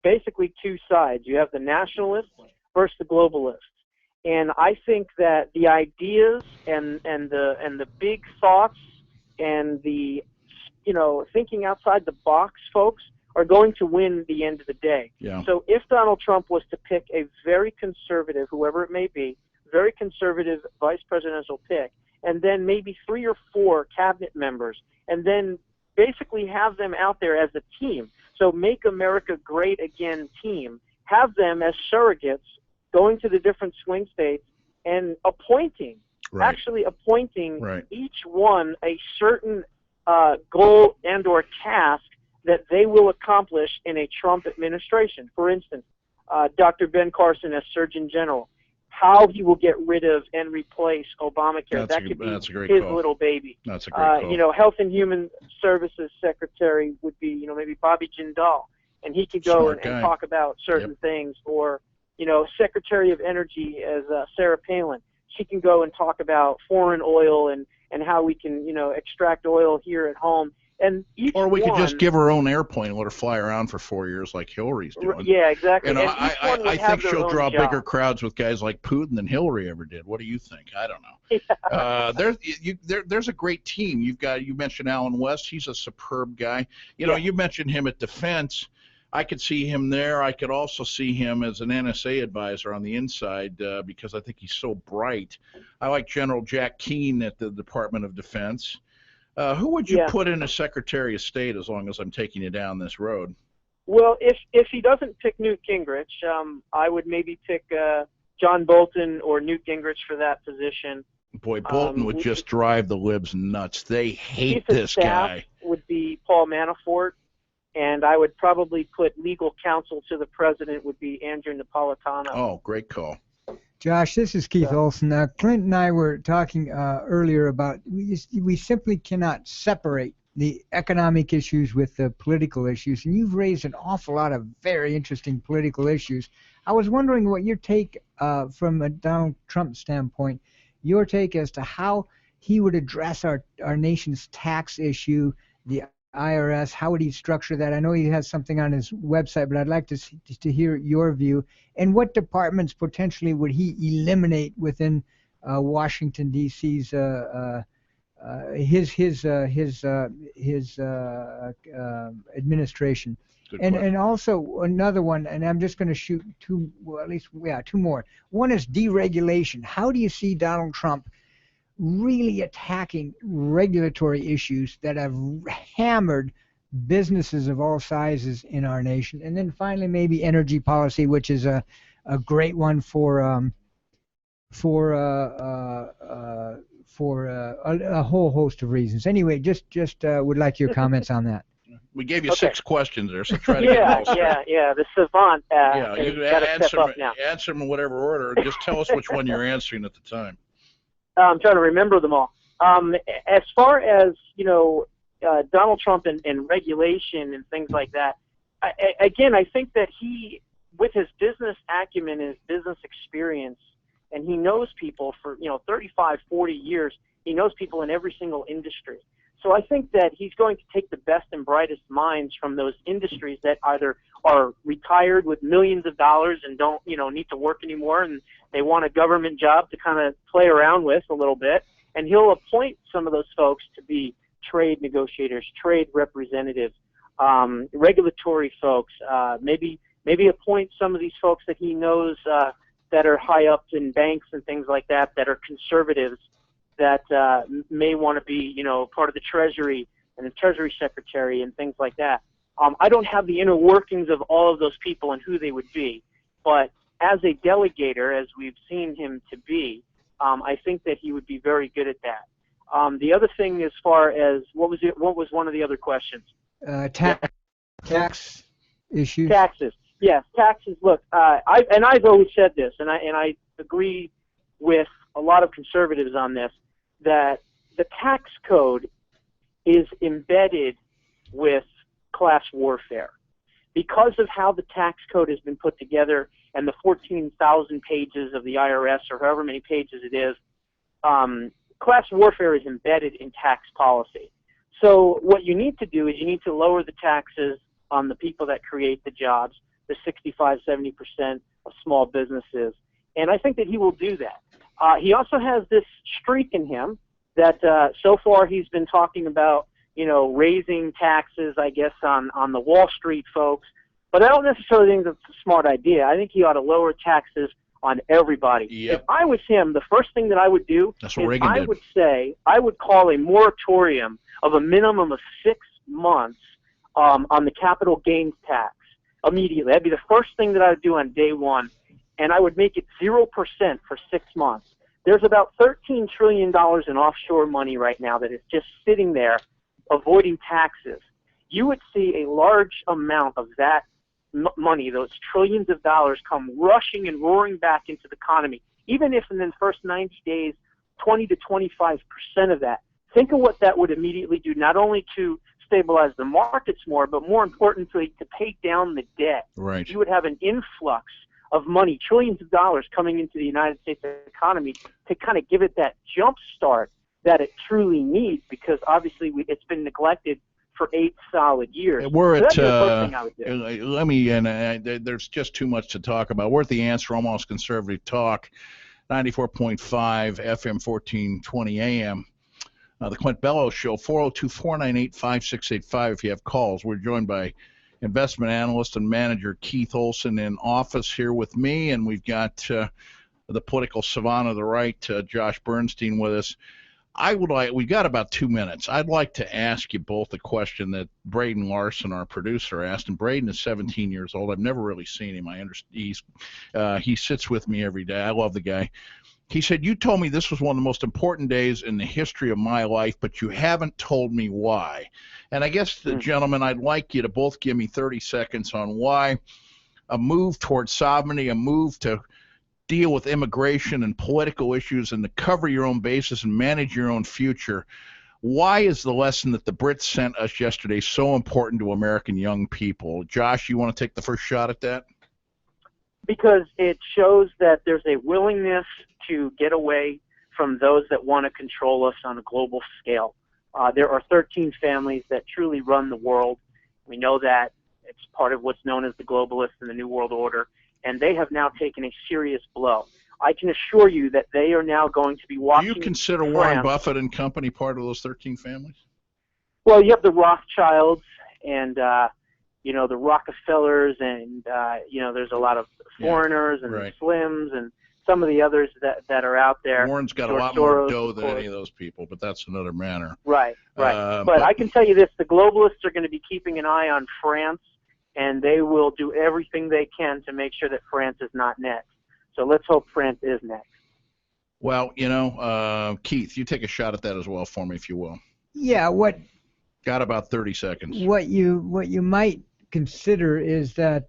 basically two sides. You have the nationalists versus the globalists. And I think that the ideas and the big thoughts and the thinking outside the box folks are going to win the end of the day. Yeah. So if Donald Trump was to pick a very conservative, whoever it may be, very conservative vice presidential pick, and then maybe 3 or 4 cabinet members, and then basically have them out there as a team. So Make America Great Again team, have them as surrogates going to the different swing states and appointing, each one a certain goal and or task that they will accomplish in a Trump administration. For instance, Dr. Ben Carson as Surgeon General, how he will get rid of and replace Obamacare. That could be his little baby. That's a great call. Health and Human Services Secretary would be, maybe Bobby Jindal, and he could go and talk about certain things. Or, Secretary of Energy as Sarah Palin. She can go and talk about foreign oil and how we can, extract oil here at home. And or we could just give her own airplane and let her fly around for 4 years like Hillary's doing. Yeah, exactly. And I think she'll draw bigger crowds with guys like Putin than Hillary ever did. What do you think? I don't know. Yeah. There's a great team. You mentioned Alan West. He's a superb guy. You mentioned him at defense. I could see him there. I could also see him as an NSA advisor on the inside because I think he's so bright. I like General Jack Keane at the Department of Defense. Who would you put in as Secretary of State as long as I'm taking you down this road? Well, if he doesn't pick Newt Gingrich, I would maybe pick John Bolton or Newt Gingrich for that position. Boy, Bolton would just drive the libs nuts. They hate Chief of this Staff guy. Would be Paul Manafort, and I would probably put legal counsel to the president would be Andrew Napolitano. Oh, great call. Josh, this is Keith Olson. Clint and I were talking earlier about we simply cannot separate the economic issues with the political issues, and you've raised an awful lot of very interesting political issues. I was wondering what your take from a Donald Trump standpoint, your take as to how he would address our nation's tax issue, the IRS, how would he structure that? I know he has something on his website, but I'd like to hear your view. And what departments potentially would he eliminate within Washington D.C.'s his administration? And also another one, and I'm just going to shoot two more. One is deregulation. How do you see Donald Trump really attacking regulatory issues that have hammered businesses of all sizes in our nation? And then finally, maybe energy policy, which is a great one for a whole host of reasons. Anyway, just would like your comments on that. We gave you 6 questions there, so try to get them all straight. Yeah, the savant. You answer them in whatever order. Just tell us which one you're answering at the time. I'm trying to remember them all. As far as, Donald Trump and regulation and things like that, I think that he, with his business acumen and his business experience, and he knows people for, 35, 40 years, he knows people in every single industry. So I think that he's going to take the best and brightest minds from those industries that either are retired with millions of dollars and don't, need to work anymore, and they want a government job to kind of play around with a little bit, and he'll appoint some of those folks to be trade negotiators, trade representatives, regulatory folks, maybe appoint some of these folks that he knows that are high up in banks and things like that are conservatives, that may want to be, part of the Treasury and the Treasury Secretary and things like that. I don't have the inner workings of all of those people and who they would be, but as a delegator, as we've seen him to be, I think that he would be very good at that. The other thing, as far as what was one of the other questions? Tax issues. Taxes. Yes, taxes. Look, I've always said this, and I agree with a lot of conservatives on this, that the tax code is embedded with class warfare. Because of how the tax code has been put together and the 14,000 pages of the IRS, or however many pages it is, class warfare is embedded in tax policy. So what you need to do is you need to lower the taxes on the people that create the jobs, the 65, 70% of small businesses. And I think that he will do that. He also has this streak in him that so far he's been talking about, raising taxes, I guess, on the Wall Street folks. But I don't necessarily think that's a smart idea. I think he ought to lower taxes on everybody. Yep. If I was him, the first thing that I would do is I would call a moratorium of a minimum of 6 months on the capital gains tax immediately. That'd be the first thing that I would do on day one, and I would make it 0% for 6 months. There's about $13 trillion in offshore money right now that is just sitting there avoiding taxes. You would see a large amount of that money, those trillions of dollars, come rushing and roaring back into the economy. Even if in the first 90 days, 20 to 25% of that, think of what that would immediately do, not only to stabilize the markets more, but more importantly, to pay down the debt. Right. You would have an influx of money, trillions of dollars coming into the United States economy to kind of give it that jump start that it truly needs, because obviously it's been neglected for 8 solid years. We're at, so that's the first thing I would do. There's just too much to talk about. We're at the Answer Almost Conservative Talk, 94.5 FM, 1420 AM. The Clint Bellows Show, 402-498-5685 if you have calls. We're joined by investment analyst and manager Keith Olson in office here with me, and we've got the political savant of the right, Josh Bernstein, with us. we got about 2 minutes. I'd like to ask you both a question that Braden Larson, our producer, asked. And Braden is 17 years old. I've never really seen him. I understand he sits with me every day. I love the guy. He said, you told me this was one of the most important days in the history of my life, but you haven't told me why. And I guess, gentlemen, I'd like you to both give me 30 seconds on why a move towards sovereignty, a move to deal with immigration and political issues and to cover your own bases and manage your own future. Why is the lesson that the Brits sent us yesterday so important to American young people? Josh, you want to take the first shot at that? Because it shows that there's a willingness to get away from those that want to control us on a global scale. There are 13 families that truly run the world. We know that. It's part of what's known as the globalists and the New World Order, and they have now taken a serious blow. I can assure you that they are now going to be watching. Do you consider Warren Buffett and company part of those 13 families? Well, you have the Rothschilds and the Rockefellers, and there's a lot of foreigners and the Slims and some of the others that are out there. Warren's got a lot more dough than any of those people, but that's another matter. Right. But I can tell you this: the globalists are going to be keeping an eye on France, and they will do everything they can to make sure that France is not next. So let's hope France is next. Well, Keith, you take a shot at that as well for me, if you will. Yeah, got about 30 seconds. What you might consider is that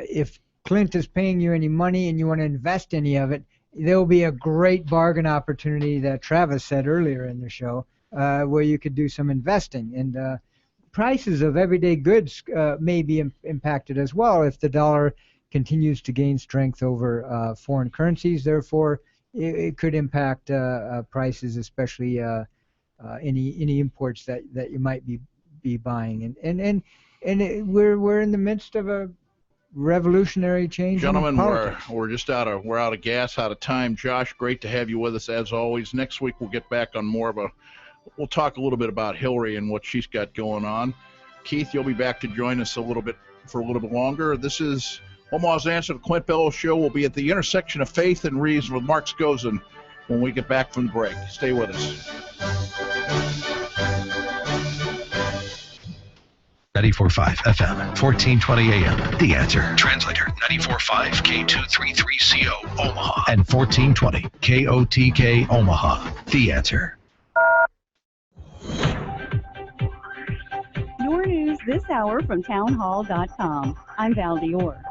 if Clint is paying you any money and you want to invest any of it, there will be a great bargain opportunity that Travis said earlier in the show, where you could do some investing. And prices of everyday goods may be impacted as well if the dollar continues to gain strength over foreign currencies. Therefore, it could impact prices, especially any imports that you might be buying. And we're in the midst of a revolutionary change. Gentlemen, we're just out of gas, out of time. Josh, great to have you with us as always. Next week we'll get back on we'll talk a little bit about Hillary and what she's got going on. Keith, you'll be back to join us for a little bit longer. This is Omaha's Answer to the Clint Bellows Show. We'll be at the intersection of faith and reason with Mark Skozin when we get back from the break. Stay with us. 94.5 FM, 1420 AM. The Answer. Translator, 94.5 K233CO, Omaha. And 1420 KOTK, Omaha. The Answer. Your news this hour from townhall.com. I'm Val Dior.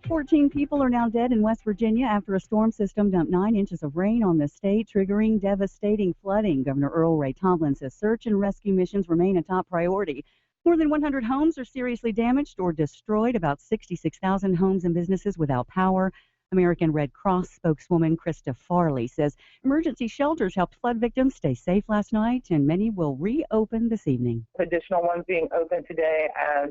14 people are now dead in West Virginia after a storm system dumped 9 inches of rain on the state, triggering devastating flooding. Governor Earl Ray Tomblin says search and rescue missions remain a top priority. More than 100 homes are seriously damaged or destroyed, about 66,000 homes and businesses without power. American Red Cross spokeswoman Krista Farley says emergency shelters helped flood victims stay safe last night, and many will reopen this evening. Additional ones being open today as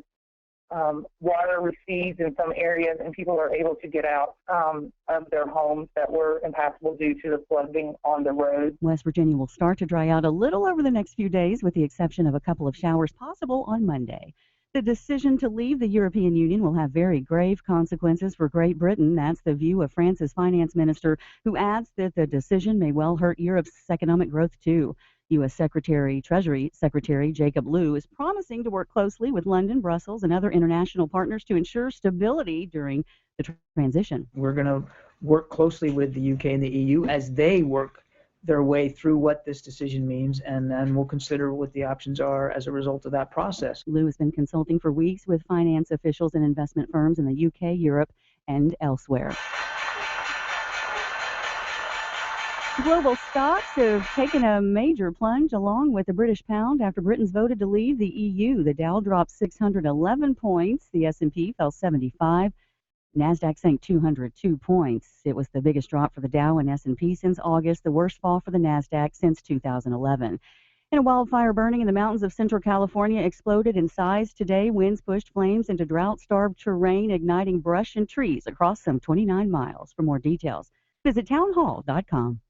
water recedes in some areas and people are able to get out of their homes that were impassable due to the flooding on the road. West Virginia will start to dry out a little over the next few days, with the exception of a couple of showers possible on Monday. The decision to leave the European Union will have very grave consequences for Great Britain. That's the view of France's finance minister, who adds that the decision may well hurt Europe's economic growth too. U.S. Treasury Secretary Jacob Lew is promising to work closely with London, Brussels, and other international partners to ensure stability during the transition. We're going to work closely with the UK and the EU as they work their way through what this decision means, and then we'll consider what the options are as a result of that process. Lew has been consulting for weeks with finance officials and investment firms in the UK, Europe, and elsewhere. Global stocks have taken a major plunge along with the British pound after Britain's voted to leave the EU. The Dow dropped 611 points. The S&P fell 75. NASDAQ sank 202 points. It was the biggest drop for the Dow and S&P since August, the worst fall for the NASDAQ since 2011. And a wildfire burning in the mountains of Central California exploded in size today. Winds pushed flames into drought-starved terrain, igniting brush and trees across some 29 miles. For more details, visit townhall.com.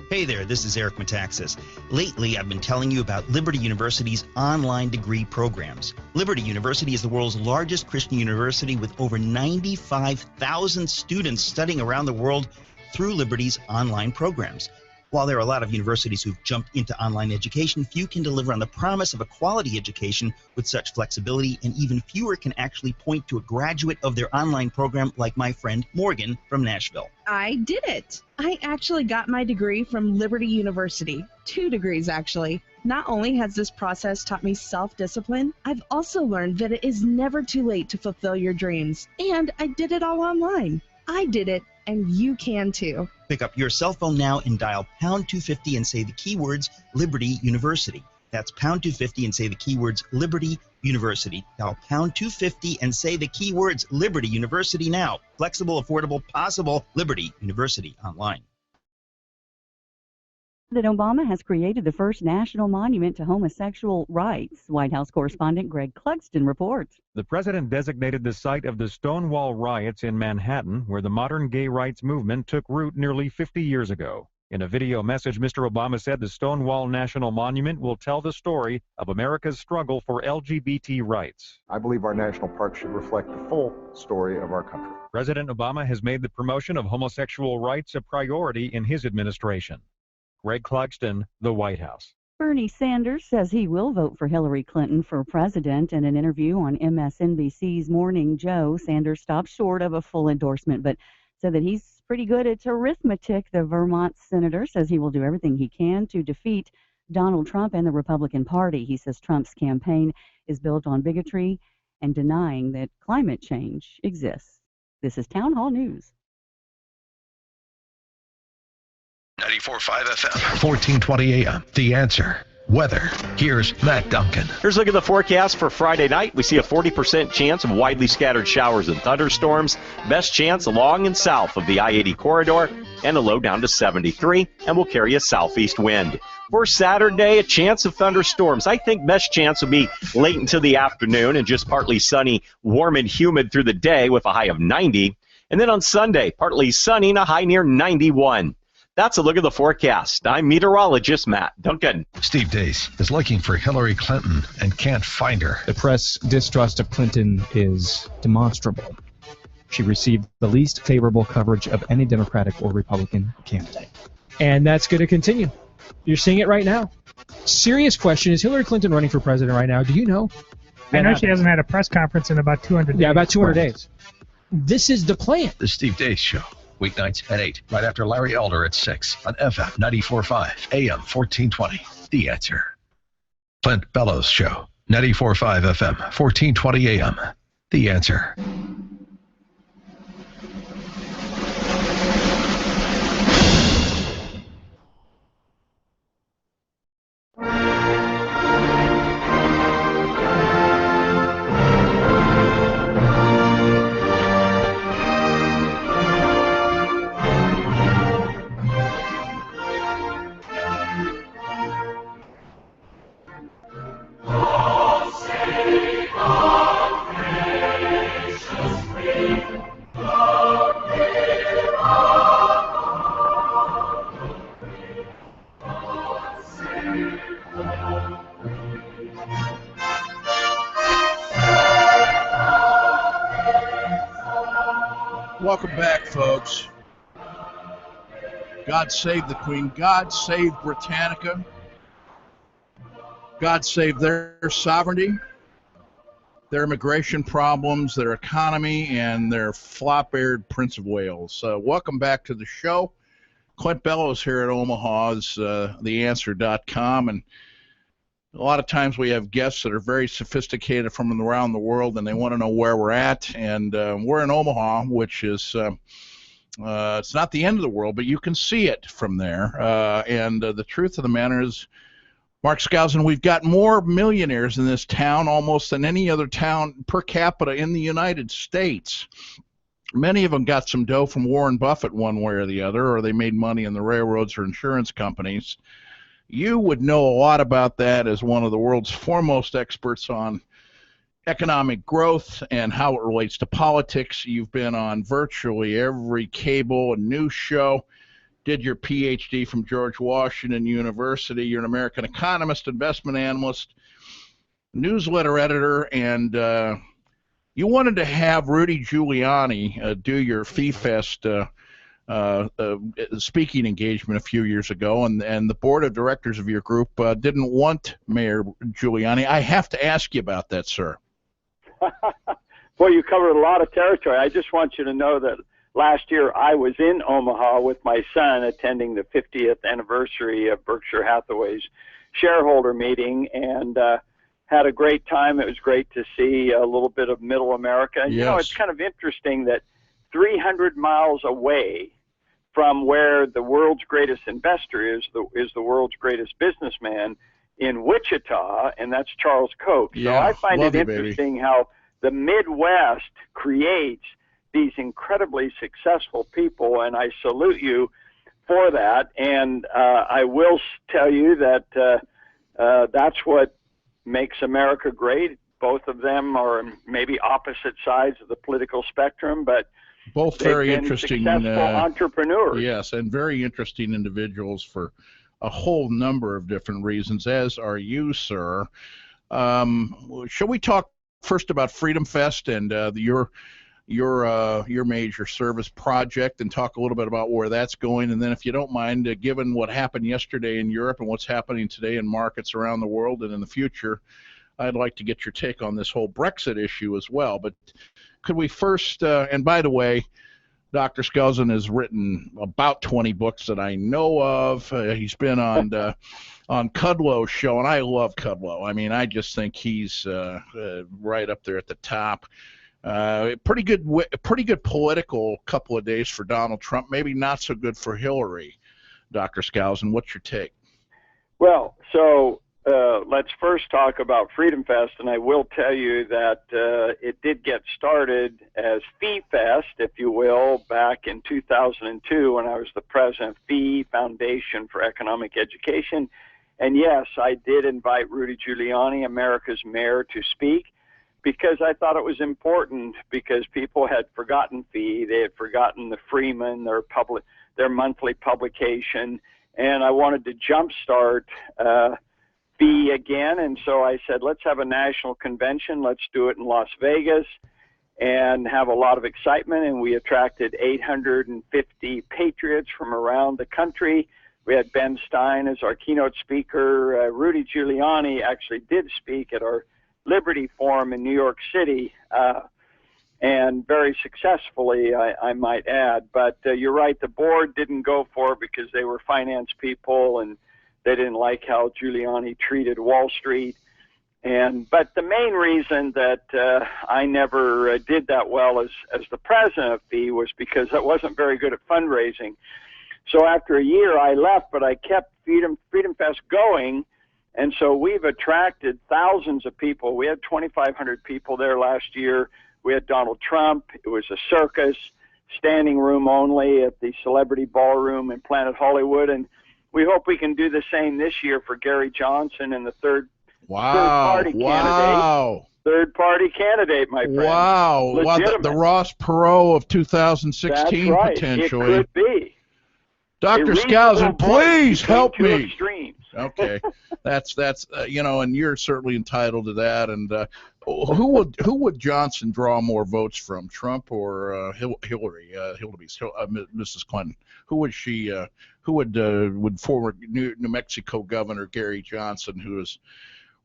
Hey there, this is Eric Metaxas. Lately, I've been telling you about Liberty University's online degree programs. Liberty University is the world's largest Christian university with over 95,000 students studying around the world through Liberty's online programs. While there are a lot of universities who've jumped into online education, few can deliver on the promise of a quality education with such flexibility, and even fewer can actually point to a graduate of their online program like my friend Morgan from Nashville. I did it. I actually got my degree from Liberty University. 2 degrees, actually. Not only has this process taught me self-discipline, I've also learned that it is never too late to fulfill your dreams. And I did it all online. I did it, and you can too. Pick up your cell phone now and dial pound 250 and say the keywords Liberty University. That's pound 250 and say the keywords Liberty University. Dial pound 250 and say the keywords Liberty University now. Flexible, affordable, possible. Liberty University online. President Obama has created the first national monument to homosexual rights. White House correspondent Greg Clugston reports. The president designated the site of the Stonewall riots in Manhattan, where the modern gay rights movement took root nearly 50 years ago. In a video message, Mr. Obama said the Stonewall National Monument will tell the story of America's struggle for LGBT rights. I believe our national park should reflect the full story of our country. President Obama has made the promotion of homosexual rights a priority in his administration. Greg Clugston, the White House. Bernie Sanders says he will vote for Hillary Clinton for president. In an interview on MSNBC's Morning Joe, Sanders stopped short of a full endorsement, but said that he's pretty good at arithmetic. The Vermont senator says he will do everything he can to defeat Donald Trump and the Republican Party. He says Trump's campaign is built on bigotry and denying that climate change exists. This is Town Hall News. 94.5 FM, 1420 AM. The Answer. Weather. Here's Matt Duncan. Here's a look at the forecast for Friday night. We see a 40% chance of widely scattered showers and thunderstorms. Best chance along and south of the I-80 corridor, and a low down to 73, and will carry a southeast wind. For Saturday, a chance of thunderstorms. I think best chance will be late into the afternoon and just partly sunny, warm and humid through the day with a high of 90. And then on Sunday, partly sunny and a high near 91. That's a look at the forecast. I'm meteorologist Matt Duncan. Steve Dace is looking for Hillary Clinton and can't find her. The press distrust of Clinton is demonstrable. She received the least favorable coverage of any Democratic or Republican candidate. And that's going to continue. You're seeing it right now. Serious question, is Hillary Clinton running for president right now? Do you know? I know she hasn't had a press conference in about 200 days. Yeah, about 200 days. This is the plan. The Steve Dace Show. Weeknights at 8, right after Larry Elder at 6 on FM 94.5, AM 1420. The Answer. Clint Bellows Show. 94.5 FM, 1420 AM. The Answer. Welcome back, folks. God save the Queen. God save Britannica. God save their sovereignty, their immigration problems, their economy, and their flop-eared Prince of Wales. Welcome back to the show. Clint Bellows here at Omaha's TheAnswer.com. And a lot of times we have guests that are very sophisticated from around the world, and they want to know where we're at. And we're in Omaha, which is it's not the end of the world, but you can see it from there. And the truth of the matter is, Mark Skousen, we've got more millionaires in this town almost than any other town per capita in the United States. Many of them got some dough from Warren Buffett one way or the other, or they made money in the railroads or insurance companies. You would know a lot about that as one of the world's foremost experts on economic growth and how it relates to politics. You've been on virtually every cable and news show, did your PhD from George Washington University. You're an American economist, investment analyst, newsletter editor, and you wanted to have Rudy Giuliani do your Fee Fest speaking engagement a few years ago, and the board of directors of your group didn't want Mayor Giuliani. I have to ask you about that, sir. Well, you covered a lot of territory. I just want you to know that last year I was in Omaha with my son attending the 50th anniversary of Berkshire Hathaway's shareholder meeting, and had a great time. It was great to see a little bit of Middle America. And, yes. You know, it's kind of interesting that 300 miles away from where the world's greatest investor is the world's greatest businessman in Wichita, and that's Charles Koch. Yeah, so I find it you, interesting how the Midwest creates these incredibly successful people, and I salute you for that. And I will tell you that that's what makes America great. Both of them are maybe opposite sides of the political spectrum, but both very interesting successful entrepreneurs. Yes, and very interesting individuals for a whole number of different reasons, as are you, sir. Shall we talk first about Freedom Fest and your major service project, and talk a little bit about where that's going? And then, if you don't mind, given what happened yesterday in Europe and what's happening today in markets around the world and in the future, I'd like to get your take on this whole Brexit issue as well. But could we first, and by the way, Dr. Skousen has written about 20 books that I know of. He's been on Kudlow's show, and I love Kudlow. I mean, I just think he's right up there at the top. Pretty good political couple of days for Donald Trump. Maybe not so good for Hillary. Dr. Skousen, what's your take? Well, so let's first talk about Freedom Fest, and I will tell you that it did get started as Fee Fest, if you will, back in 2002 when I was the president of Fee Foundation for Economic Education. And yes, I did invite Rudy Giuliani, America's mayor, to speak, because I thought it was important, because people had forgotten Fee. They had forgotten the Freeman, their monthly publication, and I wanted to jumpstart Fee again. And so I said, let's have a national convention. Let's do it in Las Vegas and have a lot of excitement. And we attracted 850 patriots from around the country. We had Ben Stein as our keynote speaker. Rudy Giuliani actually did speak at our Liberty Forum in New York City, and very successfully, I might add. But you're right, the board didn't go for it because they were finance people and they didn't like how Giuliani treated Wall Street. But the main reason that I never did that well as the president of Fee was because I wasn't very good at fundraising. So after a year, I left, but I kept Freedom Fest going. And so we've attracted thousands of people. We had 2,500 people there last year. We had Donald Trump. It was a circus, standing room only at the Celebrity Ballroom in Planet Hollywood. And we hope we can do the same this year for Gary Johnson and the third-party candidate, my friend. Wow. The Ross Perot of 2016, that's right. potentially. It could be. Dr. Skousen, please help me. Extremes. Okay, that's and you're certainly entitled to that. And who would Johnson draw more votes from, Trump or Hillary? Mrs. Clinton. Who would she? Who would former New Mexico Governor Gary Johnson, who is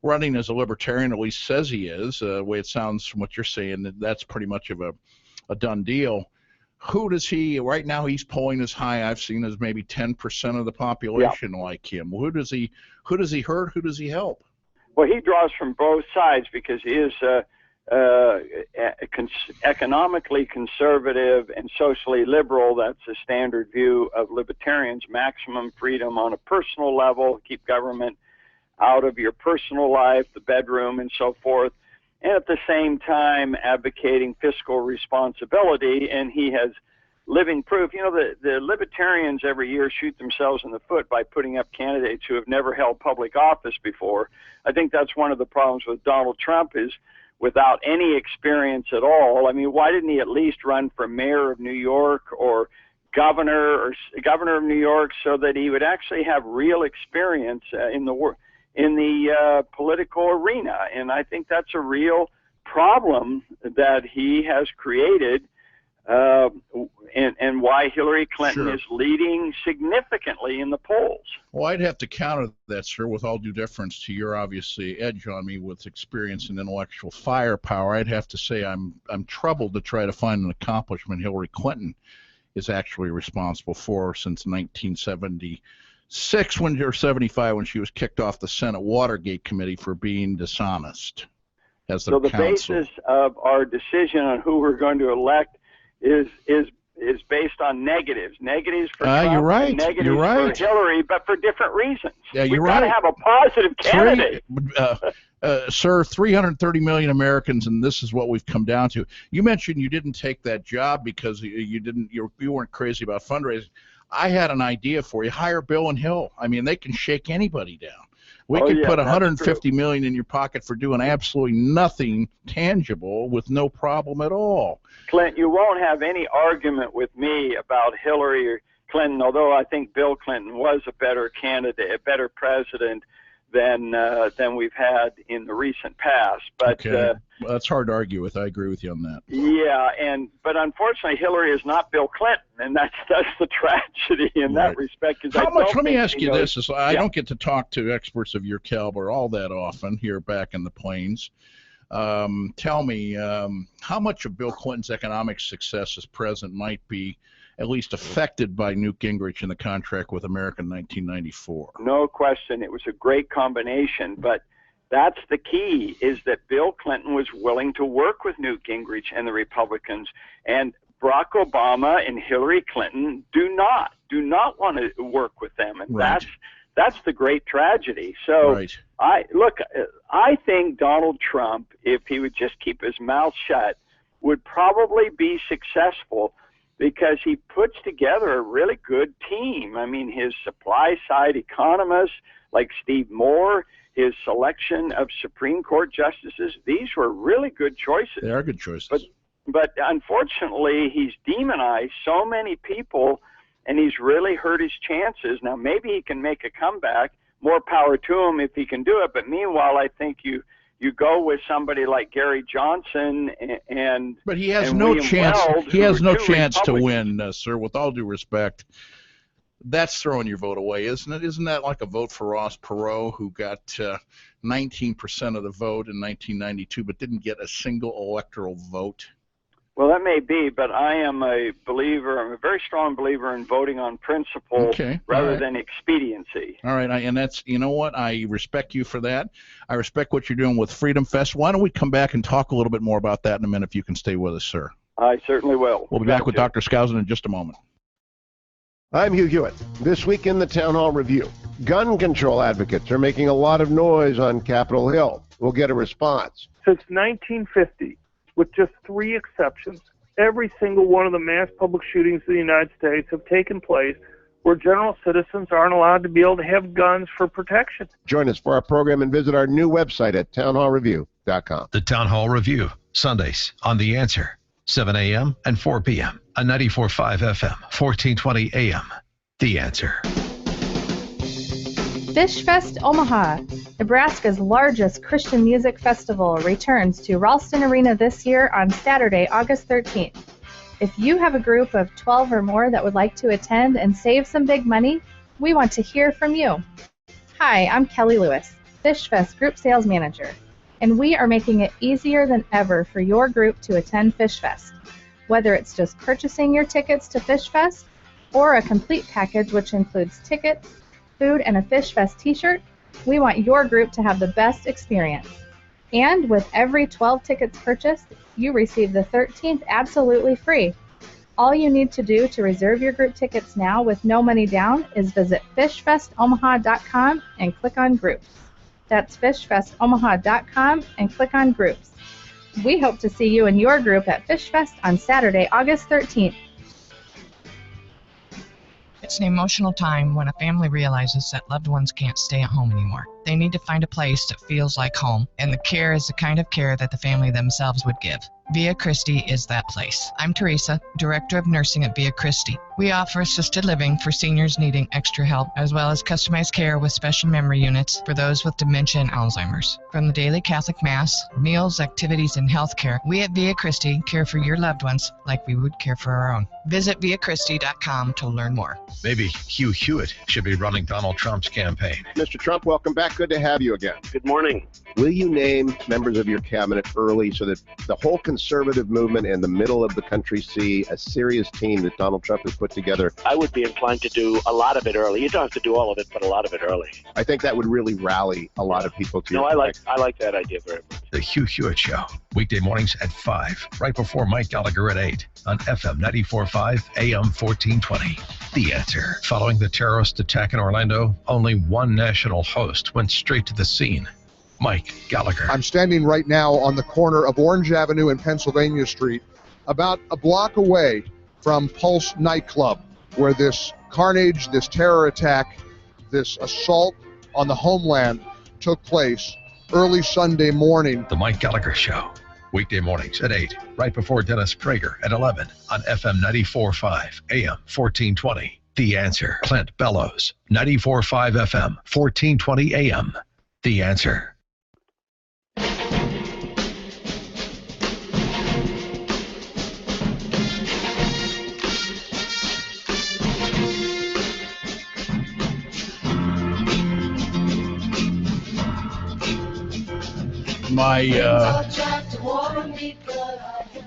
running as a libertarian, at least says he is. The way it sounds from what you're saying, that's pretty much of a done deal. Who does he, right now he's polling as high, I've seen, as maybe 10% of the population like him. Who does he hurt? Who does he help? Well, he draws from both sides because he is economically conservative and socially liberal. That's the standard view of libertarians. Maximum freedom on a personal level, keep government out of your personal life, the bedroom, and so forth. And at the same time advocating fiscal responsibility, and he has living proof. The libertarians every year shoot themselves in the foot by putting up candidates who have never held public office before. I think that's one of the problems with Donald Trump, is without any experience at all. I mean, why didn't he at least run for mayor of New York or governor of New York, so that he would actually have real experience in the political arena? And I think that's a real problem that he has created and why Hillary Clinton is leading significantly in the polls. Well, I'd have to counter that, sir, with all due deference to your obviously edge on me with experience and intellectual firepower. I'd have to say I'm troubled to try to find an accomplishment Hillary Clinton is actually responsible for since 1976 or 75 when she was kicked off the Senate Watergate Committee for being dishonest as their counsel. So the basis of our decision on who we're going to elect is based on negatives. Negatives for Trump, you're right. And negatives You're right. for Hillary, but for different reasons. Yeah, you're We've got to right. have a positive candidate. Sir, 330 million Americans, and this is what we've come down to. You mentioned you didn't take that job because you weren't crazy about fundraising. I had an idea for you. Hire Bill and Hill. I mean, they can shake anybody down. We could put 150 million in your pocket for doing absolutely nothing tangible with no problem at all. Clint, you won't have any argument with me about Hillary Clinton, although I think Bill Clinton was a better candidate, a better president than we've had in the recent past. But well, that's hard to argue with. I agree with you on that. Yeah, but unfortunately, Hillary is not Bill Clinton, and that's the tragedy in that respect. How much? Let me ask you this: I don't get to talk to experts of your caliber all that often here back in the plains. Tell me, how much of Bill Clinton's economic success as president might be at least affected by Newt Gingrich and the contract with America in 1994? No question. It was a great combination, but that's the key, is that Bill Clinton was willing to work with Newt Gingrich and the Republicans, and Barack Obama and Hillary Clinton do not want to work with them, and that's the great tragedy. So I think Donald Trump, if he would just keep his mouth shut, would probably be successful, because he puts together a really good team. I mean, his supply side economists like Steve Moore, his selection of Supreme Court justices, these were really good choices. They are good choices. But unfortunately, he's demonized so many people, and he's really hurt his chances. Now, maybe he can make a comeback. More power to him if he can do it. But meanwhile, I think you go with somebody like Gary Johnson But he has and no William chance. Weld, He has who no are two chance to Republicans. win, sir. With all due respect, that's throwing your vote away, isn't it? Isn't that like a vote for Ross Perot, who got 19% of the vote in 1992, but didn't get a single electoral vote? Well, that may be, but I am a believer. I'm a very strong believer in voting on principle rather than expediency. All right, and that's, you know what, I respect you for that. I respect what you're doing with Freedom Fest. Why don't we come back and talk a little bit more about that in a minute, if you can stay with us, sir. I certainly will. We'll be back with Dr. Skousen in just a moment. I'm Hugh Hewitt. This week in the Town Hall Review, gun control advocates are making a lot of noise on Capitol Hill. We'll get a response. Since 1950, with just 3 exceptions, every single one of the mass public shootings in the United States have taken place where general citizens aren't allowed to be able to have guns for protection. Join us for our program and visit our new website at townhallreview.com. The Town Hall Review, Sundays on The Answer, 7 a.m. and 4 p.m. on 94.5 FM, 1420 a.m. The Answer. Fish Fest Omaha, Nebraska's largest Christian music festival, returns to Ralston Arena this year on Saturday, August 13th. If you have a group of 12 or more that would like to attend and save some big money, we want to hear from you. Hi, I'm Kelly Lewis, Fish Fest Group Sales Manager, and we are making it easier than ever for your group to attend Fish Fest. Whether it's just purchasing your tickets to Fish Fest or a complete package which includes tickets, food, and a Fish Fest t-shirt, we want your group to have the best experience. And with every 12 tickets purchased, you receive the 13th absolutely free. All you need to do to reserve your group tickets now with no money down is visit fishfestomaha.com and click on groups. That's fishfestomaha.com and click on groups. We hope to see you and your group at Fish Fest on Saturday, August 13th. It's an emotional time when a family realizes that loved ones can't stay at home anymore. They need to find a place that feels like home, and the care is the kind of care that the family themselves would give. Via Christi is that place. I'm Teresa, Director of Nursing at Via Christi. We offer assisted living for seniors needing extra help, as well as customized care with special memory units for those with dementia and Alzheimer's. From the daily Catholic Mass, meals, activities, and healthcare, we at Via Christi care for your loved ones like we would care for our own. Visit viachristi.com to learn more. Maybe Hugh Hewitt should be running Donald Trump's campaign. Mr. Trump, welcome back. Good to have you again. Good morning. Will you name members of your cabinet early so that the whole conservative movement and the middle of the country see a serious team that Donald Trump has put together? I would be inclined to do a lot of it early. You don't have to do all of it, but a lot of it early. I think that would really rally a lot of people to No, your I like that idea very much. The Hugh Hewitt Show, weekday mornings at 5, right before Mike Gallagher at 8 on FM 94.5, AM 1420. The Answer. Following the terrorist attack in Orlando, only one national host went straight to the scene. Mike Gallagher. I'm standing right now on the corner of Orange Avenue and Pennsylvania Street, about a block away from Pulse nightclub, where this carnage, this terror attack, this assault on the homeland took place early Sunday morning. The Mike Gallagher Show, weekday mornings at 8, right before Dennis Prager at 11 on FM 94.5, AM 1420. The Answer. Clint Bellows, 94.5 FM, 1420 AM. The Answer.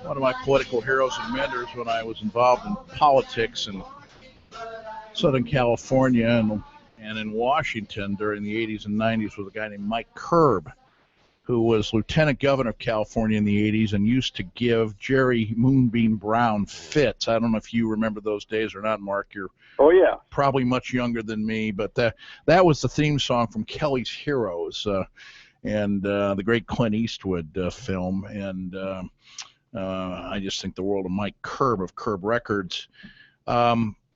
One of my political heroes and mentors when I was involved in politics in Southern California and in Washington during the 80s and 90s was a guy named Mike Curb, who was Lieutenant Governor of California in the 80s and used to give Jerry Moonbeam Brown fits. I don't know if you remember those days or not, Mark. You're probably much younger than me, but that was the theme song from Kelly's Heroes. And the great Clint Eastwood film, and I just think the world of Mike Curb of Curb Records.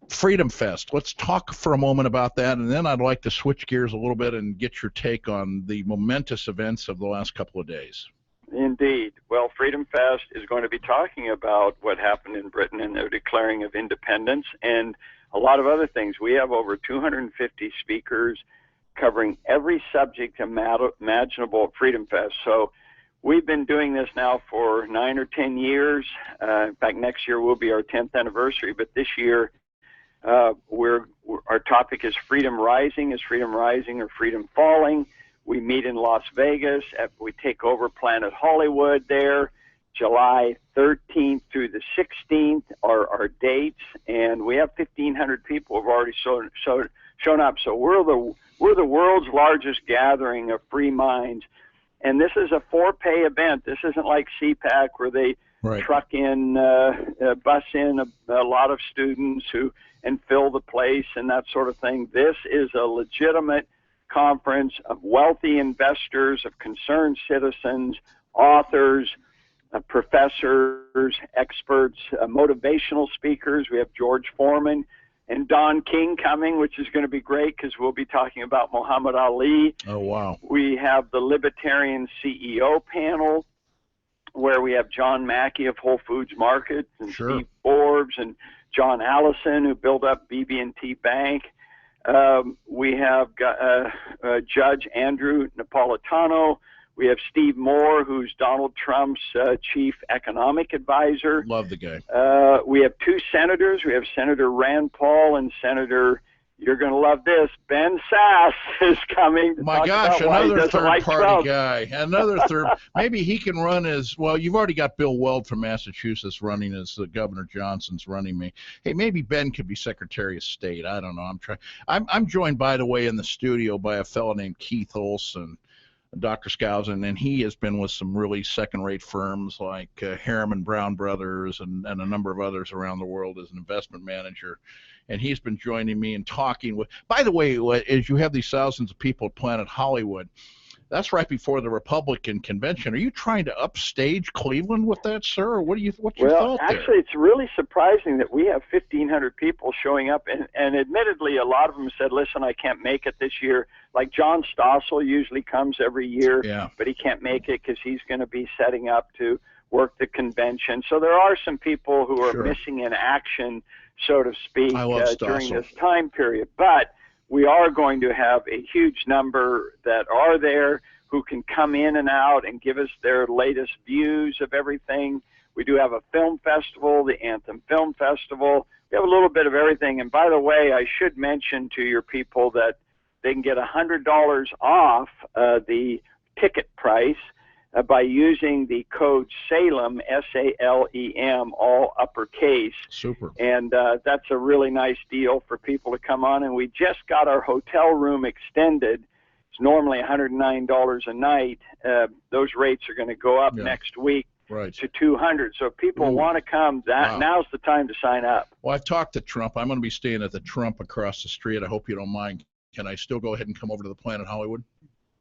Freedom Fest. Let's talk for a moment about that, and then I'd like to switch gears a little bit and get your take on the momentous events of the last couple of days. Indeed. Well, Freedom Fest is going to be talking about what happened in Britain and their declaring of independence and a lot of other things. We have over 250 speakers covering every subject imaginable at Freedom Fest. So we've been doing this now for 9 or 10 years. In fact, next year will be our 10th anniversary, but this year our topic is Freedom Rising. Is freedom rising or freedom falling? We meet in Las Vegas. We take over Planet Hollywood there. July 13th through the 16th are our dates, and we have 1,500 people who have already shown up. So we're the world's largest gathering of free minds, and this is a for-pay event. This isn't like CPAC where they truck in, bus in a lot of students and fill the place and that sort of thing. This is a legitimate conference of wealthy investors, of concerned citizens, authors, professors, experts, motivational speakers. We have George Foreman and Don King coming, which is going to be great because we'll be talking about Muhammad Ali. Oh, wow. We have the Libertarian CEO panel where we have John Mackey of Whole Foods Market and Steve Forbes and John Allison, who built up BB&T Bank. We have Judge Andrew Napolitano. We have Steve Moore, who's Donald Trump's chief economic advisor. Love the guy. We have 2 senators. We have Senator Rand Paul and Senator, you're going to love this, Ben Sass is coming. My gosh, another third-party guy. Another third. Maybe he can run as, well, you've already got Bill Weld from Massachusetts running as Governor Johnson's running me. Hey, maybe Ben could be Secretary of State. I don't know. I'm joined, by the way, in the studio by a fellow named Keith Olson, Dr. Skousen, and he has been with some really second-rate firms like Harriman Brown Brothers and a number of others around the world as an investment manager. And he's been joining me and talking with, by the way, as you have these thousands of people at Planet Hollywood, that's right before the Republican convention. Are you trying to upstage Cleveland with that, sir? Or what's your thought there? Well, actually, it's really surprising that we have 1,500 people showing up, and admittedly, a lot of them said, listen, I can't make it this year. Like John Stossel usually comes every year, but he can't make it because he's going to be setting up to work the convention. So there are some people who are Sure. missing in action, so to speak, I love during Stossel. this time period. But we are going to have a huge number that are there who can come in and out and give us their latest views of everything. We do have a film festival, the Anthem Film Festival. We have a little bit of everything. And by the way, I should mention to your people that they can get $100 off the ticket price by using the code SALEM, S-A-L-E-M, all uppercase. Super. And that's a really nice deal for people to come on. And we just got our hotel room extended. It's normally $109 a night. Those rates are going to go up next week to $200. So if people want to come, now's the time to sign up. Well, I've talked to Trump. I'm going to be staying at the Trump across the street. I hope you don't mind. Can I still go ahead and come over to the Planet Hollywood?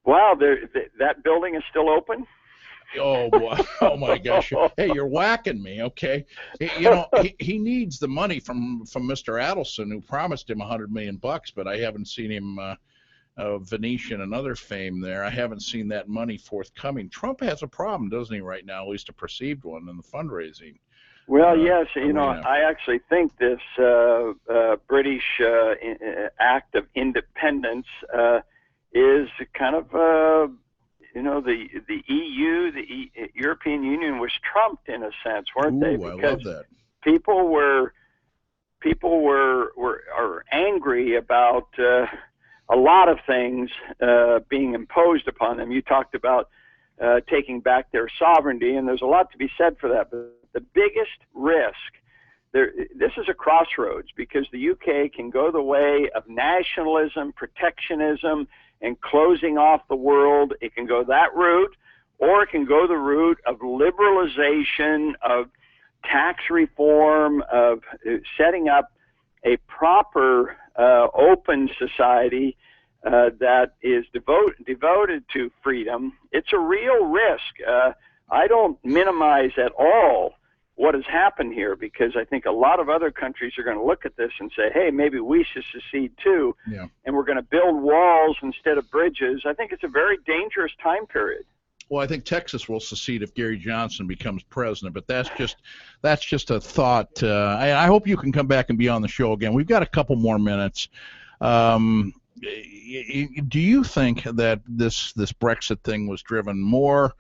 Wow, that building is still open? Oh, boy. Oh, my gosh. Hey, you're whacking me, okay? You know, he needs the money from Mr. Adelson, who promised him $100 million, but I haven't seen him Venetian and other fame there. I haven't seen that money forthcoming. Trump has a problem, doesn't he, right now, at least a perceived one in the fundraising. Well, yes, you know, arena. I actually think this British act of independence is kind of, you know, the EU, the European Union was trumped in a sense, weren't they? Ooh, Because I love that. people are angry about a lot of things being imposed upon them. You talked about taking back their sovereignty, and there's a lot to be said for that. But the biggest risk, this is a crossroads, because the UK can go the way of nationalism, protectionism, and closing off the world. It can go that route, or it can go the route of liberalization, of tax reform, of setting up a proper open society that is devoted to freedom. It's a real risk. I don't minimize at all what has happened here, because I think a lot of other countries are going to look at this and say, hey, maybe we should secede too, and we're going to build walls instead of bridges. I think it's a very dangerous time period. Well, I think Texas will secede if Gary Johnson becomes president, but that's just a thought. I hope you can come back and be on the show again. We've got a couple more minutes. Do you think that this Brexit thing was driven more?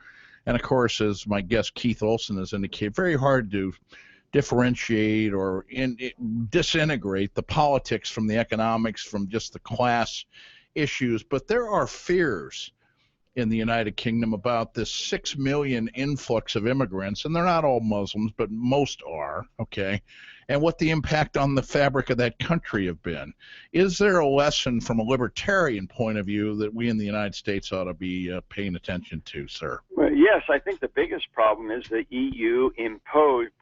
And of course, as my guest Keith Olson has indicated, very hard to differentiate or disintegrate the politics from the economics, from just the class issues. But there are fears in the United Kingdom about this 6 million influx of immigrants, and they're not all Muslims, but most are, okay, and what the impact on the fabric of that country have been. Is there a lesson from a libertarian point of view that we in the United States ought to be paying attention to, sir? Well, yes, I think the biggest problem is the EU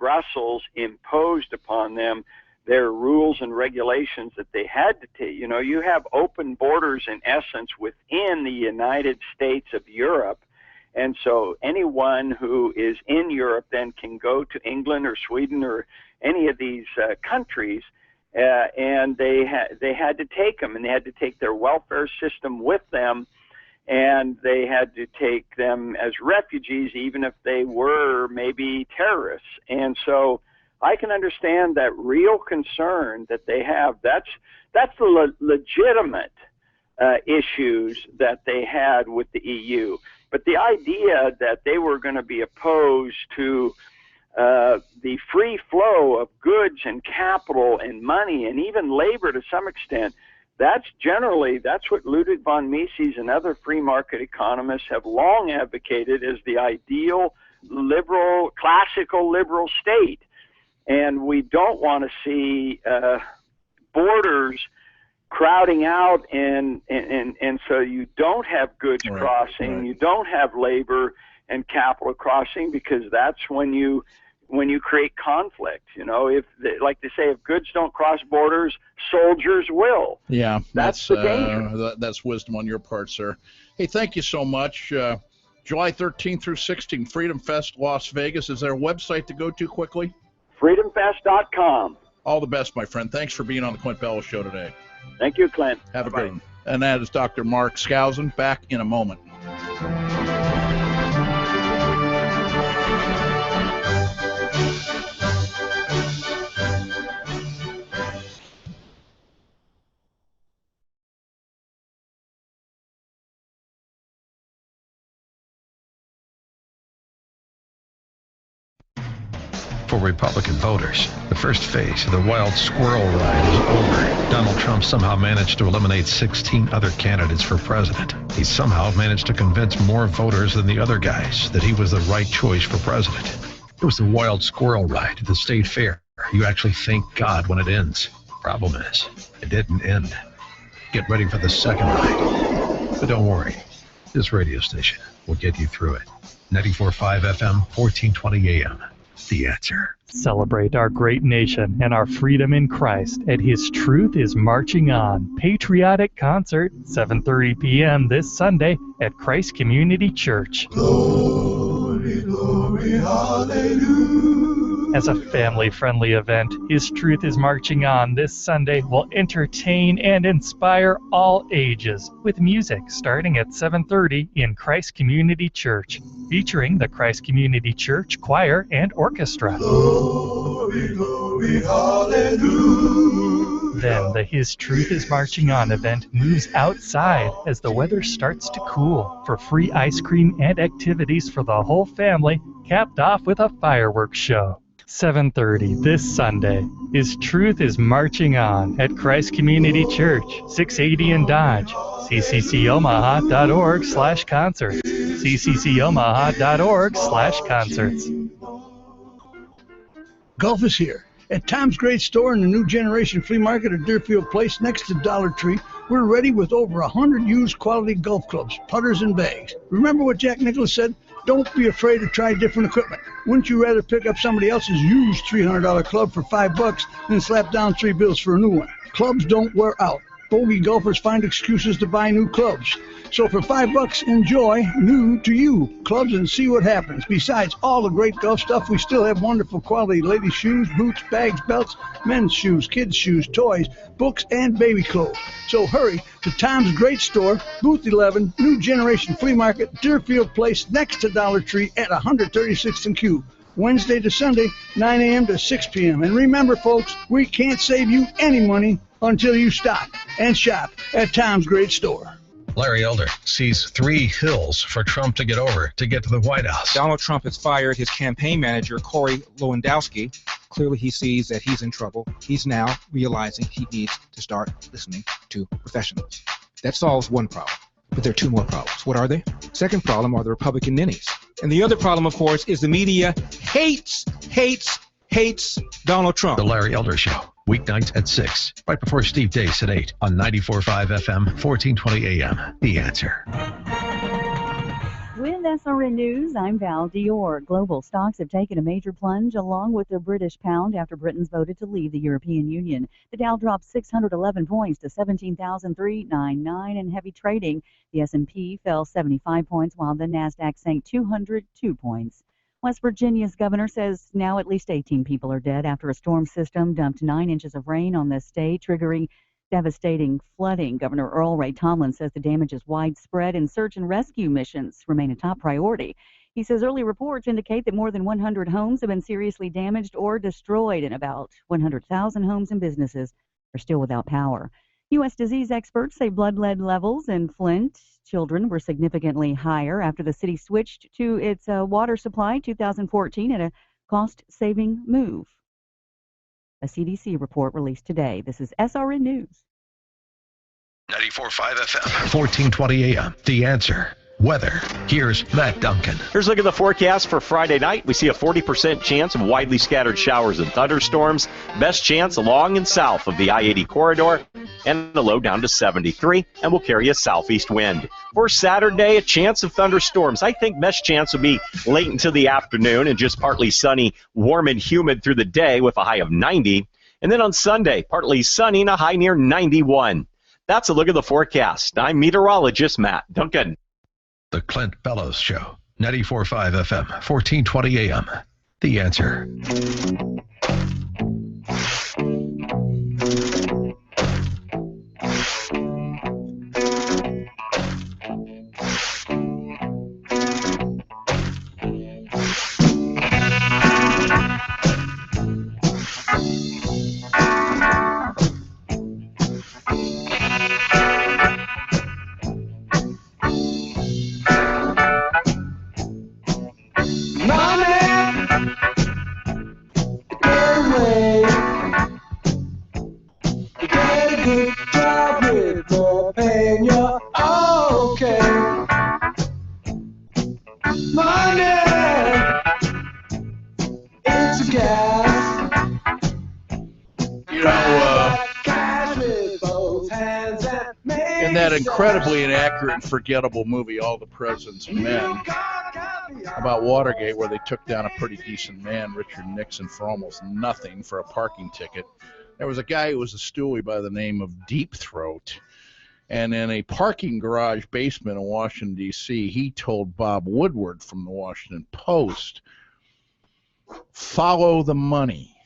Brussels imposed upon them their rules and regulations that they had to take. You know, you have open borders in essence within the United States of Europe. And so anyone who is in Europe then can go to England or Sweden or any of these countries, and they had to take them, and they had to take their welfare system with them, and they had to take them as refugees, even if they were maybe terrorists. And so I can understand that real concern that they have. That's the legitimate issues that they had with the EU. But the idea that they were going to be opposed to the free flow of goods and capital and money and even labor to some extent, that's what Ludwig von Mises and other free market economists have long advocated as the ideal liberal, classical liberal state. And we don't want to see borders crowding out, and so you don't have goods crossing, you don't have labor and capital crossing, because that's when you create conflict. You know, like they say, if goods don't cross borders, soldiers will. Yeah, that's the danger. That's wisdom on your part, sir. Hey, thank you so much. July 13th through 16th, Freedom Fest, Las Vegas. Is there a website to go to quickly? FreedomFest.com. All the best, my friend. Thanks for being on the Clint Bellows Show today. Thank you, Clint. Have a good one. And that is Dr. Mark Skousen. Back in a moment. For Republican voters, the first phase of the wild squirrel ride is over. Donald Trump somehow managed to eliminate 16 other candidates for president. He somehow managed to convince more voters than the other guys that he was the right choice for president. It was the wild squirrel ride at the state fair. You actually thank God when it ends. Problem is, it didn't end. Get ready for the second ride. But don't worry, this radio station will get you through it. 94.5 FM, 1420 AM. The Answer. Celebrate our great nation and our freedom in Christ at His Truth is Marching On Patriotic Concert, 7:30 p.m. this Sunday at Christ Community Church. Glory, glory, hallelujah. As a family-friendly event, His Truth is Marching On this Sunday will entertain and inspire all ages with music starting at 7:30 in Christ Community Church, featuring the Christ Community Church Choir and Orchestra. Glory, glory, hallelujah. Then the His Truth is Marching On event moves outside as the weather starts to cool for free ice cream and activities for the whole family, capped off with a fireworks show. 7:30 this Sunday. His Truth is Marching On at Christ Community Church, 680 in Dodge. cccomaha.org/concerts. cccomaha.org/concerts. Golf is here. At Tom's Great Store in the New Generation Flea Market at Deerfield Place next to Dollar Tree, we're ready with over 100 used quality golf clubs, putters, and bags. Remember what Jack Nicklaus said? Don't be afraid to try different equipment. Wouldn't you rather pick up somebody else's used $300 club for $5 than slap down 3 bills for a new one? Clubs don't wear out. Bogey golfers find excuses to buy new clubs. So for $5, enjoy new to you clubs and see what happens. Besides all the great golf stuff, we still have wonderful quality ladies' shoes, boots, bags, belts, men's shoes, kids' shoes, toys, books, and baby clothes. So hurry to Tom's Great Store, Booth 11, New Generation Flea Market, Deerfield Place, next to Dollar Tree at 136th and Q. Wednesday to Sunday, 9 a.m. to 6 p.m. And remember, folks, we can't save you any money until you stop and shop at Tom's Great Store. Larry Elder sees 3 hills for Trump to get over to get to the White House. Donald Trump has fired his campaign manager, Corey Lewandowski. Clearly he sees that he's in trouble. He's now realizing he needs to start listening to professionals. That solves one problem. But there are 2 more problems. What are they? Second problem are the Republican ninnies. And the other problem, of course, is the media hates Donald Trump. The Larry Elder Show, weeknights at 6, right before Steve Dace at 8 on 94.5 FM, 1420 AM. The Answer. With SRN News, I'm Val Dior. Global stocks have taken a major plunge along with the British pound after Britain's voted to leave the European Union. The Dow dropped 611 points to 17,399 in heavy trading. The S&P fell 75 points while the Nasdaq sank 202 points. West Virginia's governor says now at least 18 people are dead after a storm system dumped 9 inches of rain on the state, triggering devastating flooding. Governor Earl Ray Tomlin says the damage is widespread and search and rescue missions remain a top priority. He says early reports indicate that more than 100 homes have been seriously damaged or destroyed, and about 100,000 homes and businesses are still without power. U.S. disease experts say blood lead levels in Flint children were significantly higher after the city switched to its water supply in 2014 at a cost-saving move. A CDC report released today. This is SRN News. 94.5 FM, 1420 AM. The Answer. Weather. Here's Matt Duncan. Here's a look at the forecast for Friday night. We see a 40% chance of widely scattered showers and thunderstorms. Best chance along and south of the I-80 corridor. And the low down to 73, and will carry a southeast wind. For Saturday, a chance of thunderstorms. I think best chance will be late into the afternoon and just partly sunny, warm and humid through the day with a high of 90. And then on Sunday, partly sunny and a high near 91. That's a look at the forecast. I'm meteorologist Matt Duncan. The Clint Bellows Show, 94.5 FM, 1420 AM. The Answer. lots of gas. You know, Cash with both hands that in that incredibly inaccurate and forgettable movie, All the President's Men, about Watergate, where they took down a pretty decent man, Richard Nixon, for almost nothing for a parking ticket, there was a guy who was a stoolie by the name of Deep Throat. And in a parking garage basement in Washington, D.C., he told Bob Woodward from the Washington Post, follow the money.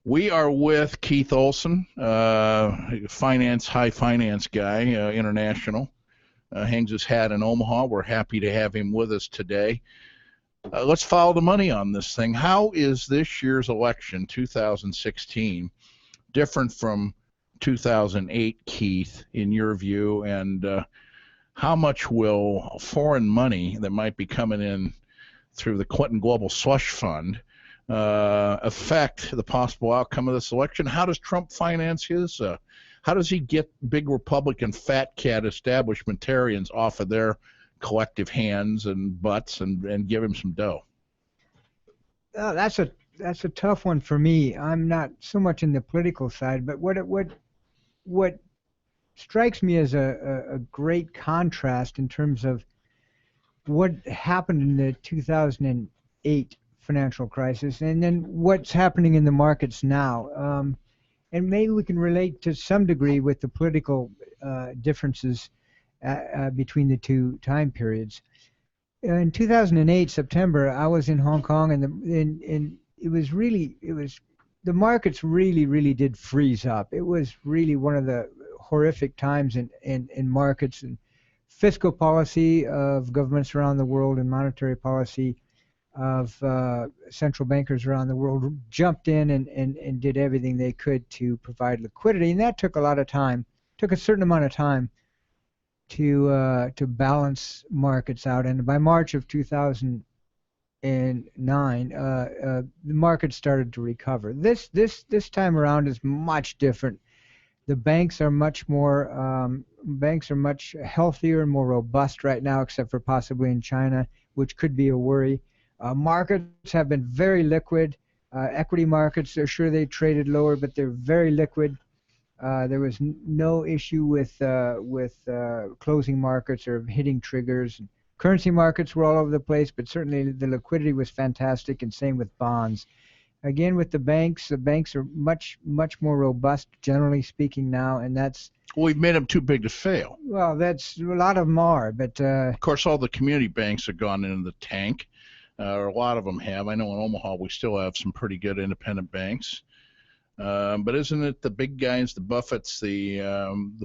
We are with Keith Olson, high finance guy, international, hangs his hat in Omaha. We're happy to have him with us today. Let's follow the money on this thing. How is this year's election, 2016, different from 2008, Keith, in your view, and how much will foreign money that might be coming in through the Clinton Global Slush Fund affect the possible outcome of this election? How does Trump finance his? How does he get big Republican fat cat establishmentarians off of their collective hands and butts and give him some dough? That's a tough one for me. I'm not so much in the political side, but what strikes me as a great contrast in terms of what happened in the 2008 financial crisis and then what's happening in the markets now. And maybe we can relate to some degree with the political differences between the two time periods. In 2008, September, I was in Hong Kong, and the markets really did freeze up. It was really one of the horrific times in markets, and fiscal policy of governments around the world and monetary policy of central bankers around the world jumped in and did everything they could to provide liquidity, and that took a certain amount of time to balance markets out. And by March of 2009, the market started to recover. This time around is much different. The banks are much healthier and more robust right now, except for possibly in China, which could be a worry. Markets have been very liquid. Equity markets, they're sure they traded lower, but they're very liquid. There was no issue with closing markets or hitting triggers. Currency markets were all over the place, but certainly the liquidity was fantastic, and same with bonds. Again, with the banks are much more robust, generally speaking, now, and that's... Well, we've made them too big to fail. Well, that's a lot of them are, but... Of course, all the community banks have gone into the tank, or a lot of them have. I know in Omaha we still have some pretty good independent banks. But isn't it the big guys, the Buffetts, the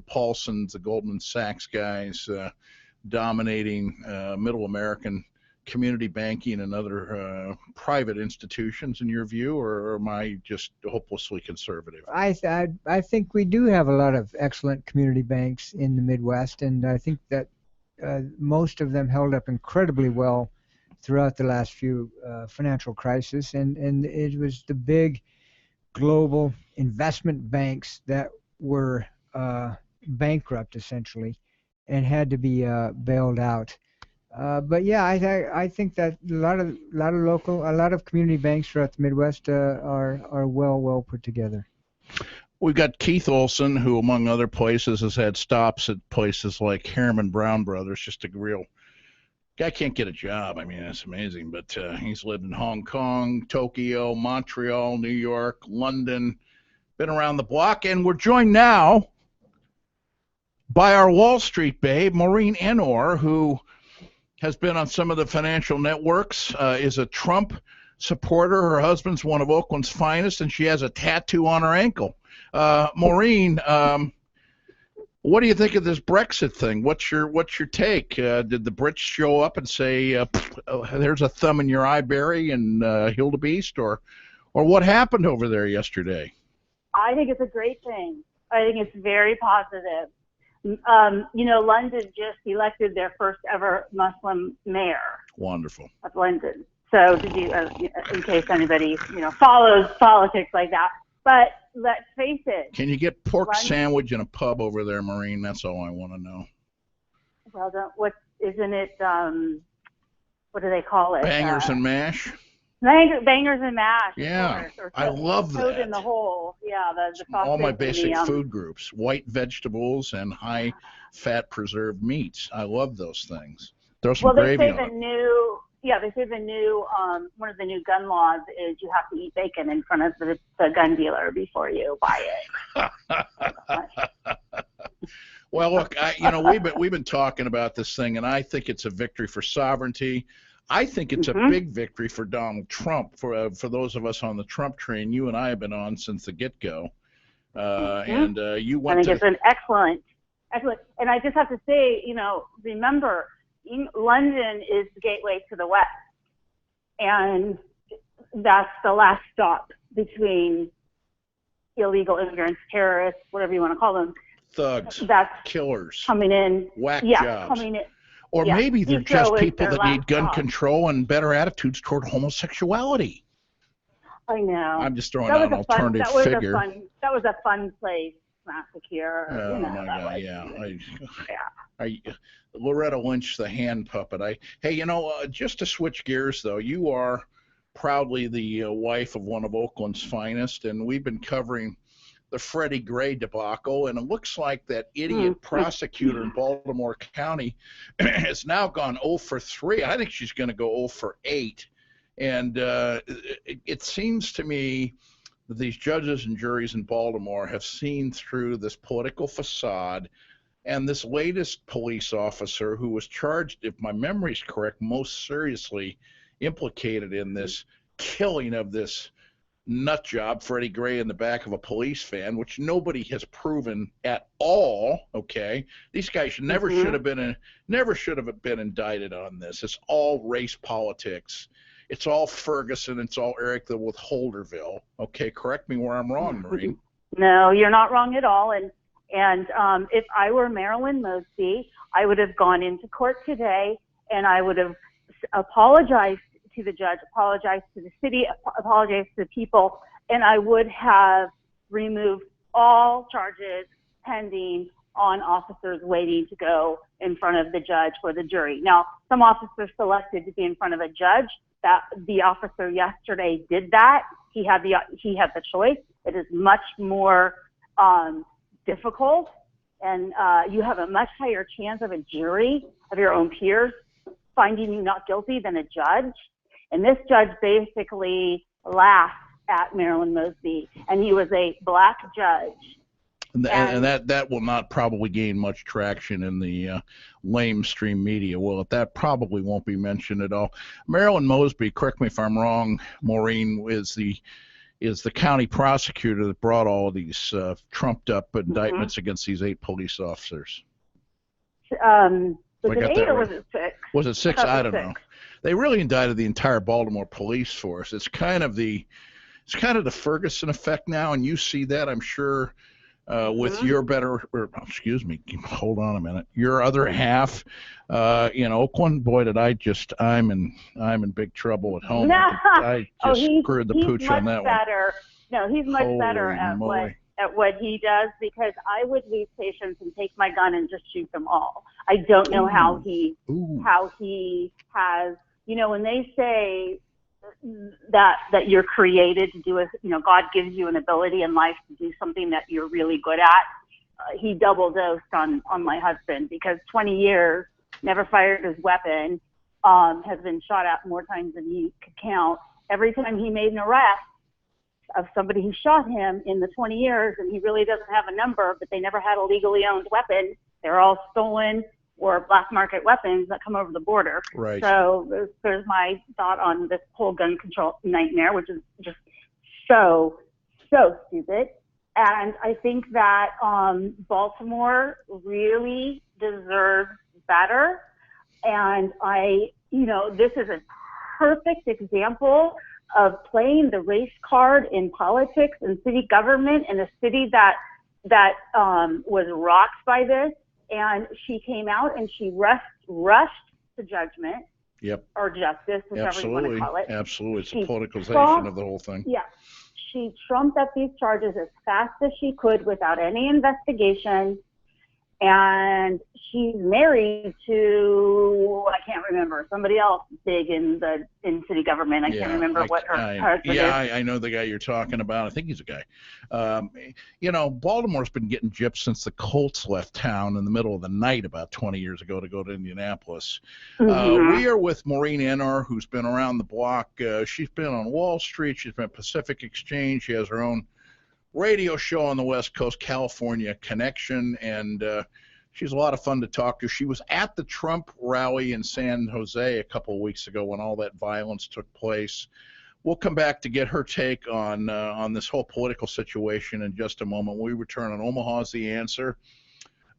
Paulsons, the Goldman Sachs guys dominating middle American community banking and other private institutions, in your view, or am I just hopelessly conservative? I think we do have a lot of excellent community banks in the Midwest, and I think that most of them held up incredibly well throughout the last few financial crises, and it was the big global investment banks that were bankrupt essentially and had to be bailed out. But yeah, I think that a lot of community banks throughout the Midwest are well put together. We've got Keith Olson, who among other places has had stops at places like Harriman Brown Brothers. Just a real guy, can't get a job. I mean, that's amazing. But he's lived in Hong Kong, Tokyo, Montreal, New York, London, been around the block. And we're joined now by our Wall Street babe, Maureen Enor, who has been on some of the financial networks, is a Trump supporter. Her husband's one of Oakland's finest, and she has a tattoo on her ankle. Maureen, what do you think of this Brexit thing? What's your take? Did the Brits show up and say, "There's a thumb in your eye, Barry, and Hildebeest," or what happened over there yesterday? I think it's a great thing. I think it's very positive. London just elected their first ever Muslim mayor. Wonderful. Of London. So, did you, in case anybody follows politics like that? But let's face it. Can you get pork sandwich in a pub over there, Maureen? That's all I want to know. Well, isn't it? What do they call it? Bangers and mash. Bangers and mash. Yeah, of course, or I love toad that. in the hole. Yeah, the All my sausage basic and the, food groups: white vegetables and high-fat preserved meats. I love those things. Throw some well, they gravy say on the it. new. Yeah, they say the new one of the new gun laws is you have to eat bacon in front of the gun dealer before you buy it. Well, look, we've been talking about this thing, and I think it's a victory for sovereignty. I think it's a big victory for Donald Trump. For those of us on the Trump train, you and I have been on since the get-go, and you went. I think it's an excellent. And I just have to say, remember, London is the gateway to the West, and that's the last stop between illegal immigrants, terrorists, whatever you want to call them. Thugs, that's killers, coming in, whack jobs, coming in, or maybe they're just people that need gun stop. control and better attitudes toward homosexuality. I know. I'm just throwing out an alternative figure. That was a fun place massacre. Oh my God! Yeah. Loretta Lynch, the hand puppet. Just to switch gears though, you are proudly the wife of one of Oakland's finest, and we've been covering the Freddie Gray debacle, and it looks like that idiot prosecutor in Baltimore County has now gone 0 for 3. I think she's going to go 0 for 8. And it seems to me that these judges and juries in Baltimore have seen through this political facade, and this latest police officer who was charged, if my memory is correct, most seriously implicated in this killing of this nut job, Freddie Gray, in the back of a police van, which nobody has proven at all. Okay, these guys never should have been indicted on this. It's all race politics. It's all Ferguson. It's all Eric the Withholderville. Okay, correct me where I'm wrong, Maureen. No, you're not wrong at all. And if I were Marilyn Mosby, I would have gone into court today and I would have apologized to the judge, apologized to the city, apologized to the people, and I would have removed all charges pending on officers waiting to go in front of the judge or the jury. Now, some officers selected to be in front of a judge. That the officer yesterday did that. He had the choice. It is much more difficult, and you have a much higher chance of a jury of your own peers finding you not guilty than a judge. And this judge basically laughed at Marilyn Mosby, and he was a black judge. And that will not probably gain much traction in the lamestream media, will it? That probably won't be mentioned at all. Marilyn Mosby, correct me if I'm wrong, Maureen, is the county prosecutor that brought all of these trumped up indictments against these 8 police officers. Was it 8 or was it 6? Was it 6? I don't know. They really indicted the entire Baltimore police force. It's kind of the Ferguson effect now, and you see that, I'm sure, with your hold on a minute, your other half in Oakland. Boy, I'm in big trouble at home. I just screwed the pooch on that one. No, he's much better at what he does, because I would lose patience and take my gun and just shoot them all. I don't know how he has, when they say that you're created to do God gives you an ability in life to do something that you're really good at. He double dosed on my husband, because 20 years, never fired his weapon, has been shot at more times than he could count. Every time he made an arrest of somebody who shot him in the 20 years, and he really doesn't have a number, but they never had a legally owned weapon. They're all stolen or black market weapons that come over the border. Right. So there's my thought on this whole gun control nightmare, which is just so stupid. And I think that Baltimore really deserves better. And this is a perfect example of playing the race card in politics and city government in a city that was rocked by this. And she came out and she rushed to judgment. Yep. Or justice, whichever you want to call it. Absolutely. It's a politicization of the whole thing. Yeah. She trumped up these charges as fast as she could without any investigation. and she's married to, I can't remember, somebody else big in city government. I can't remember what her husband is. I know the guy you're talking about. I think he's a guy. Baltimore's been getting gypped since the Colts left town in the middle of the night about 20 years ago to go to Indianapolis. Mm-hmm. We are with Maureen Enor, who's been around the block. She's been on Wall Street. She's been at Pacific Exchange. She has her own radio show on the West Coast, California Connection, and she's a lot of fun to talk to. She was at the Trump rally in San Jose a couple of weeks ago when all that violence took place. We'll come back to get her take on this whole political situation in just a moment. We return on Omaha's The Answer,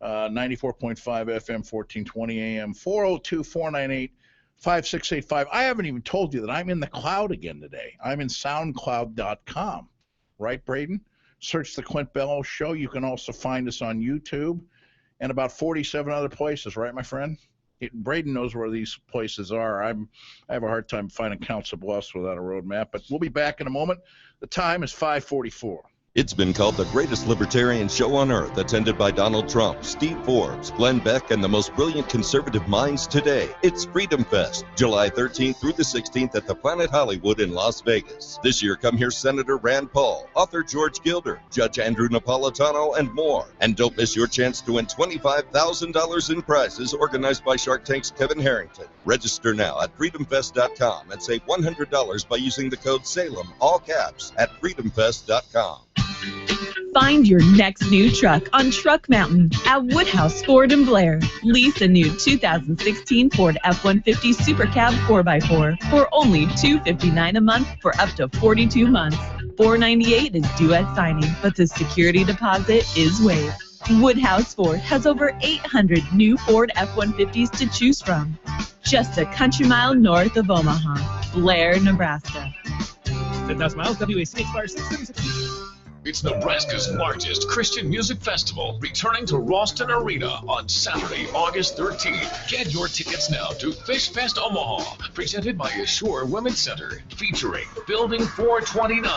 94.5 FM, 1420 AM, 402-498-5685. I haven't even told you that I'm in the cloud again today. I'm in SoundCloud.com. Right, Braden? Search the Clint Bellows Show. You can also find us on YouTube and about 47 other places, right, my friend? Braden knows where these places are. I have a hard time finding Council Bluffs without a road map, but we'll be back in a moment. The time is 5:44. It's been called the greatest libertarian show on earth, attended by Donald Trump, Steve Forbes, Glenn Beck, and the most brilliant conservative minds today. It's Freedom Fest, July 13th through the 16th at the Planet Hollywood in Las Vegas. This year, come hear Senator Rand Paul, author George Gilder, Judge Andrew Napolitano, and more. And don't miss your chance to win $25,000 in prizes organized by Shark Tank's Kevin Harrington. Register now at freedomfest.com and save $100 by using the code SALEM, all caps, at freedomfest.com. Find your next new truck on Truck Mountain at Woodhouse Ford and Blair. Lease a new 2016 Ford F-150 Super Cab 4x4 for only $259 a month for up to 42 months. $498 is due at signing, but the security deposit is waived. Woodhouse Ford has over 800 new Ford F-150s to choose from. Just a country mile north of Omaha, Blair, Nebraska. 10,000 miles, WAC expires 6/30/16. It's Nebraska's largest Christian music festival, returning to Ralston Arena on Saturday, August 13th. Get your tickets now to Fish Fest Omaha, presented by Assure Women's Center, featuring Building 429,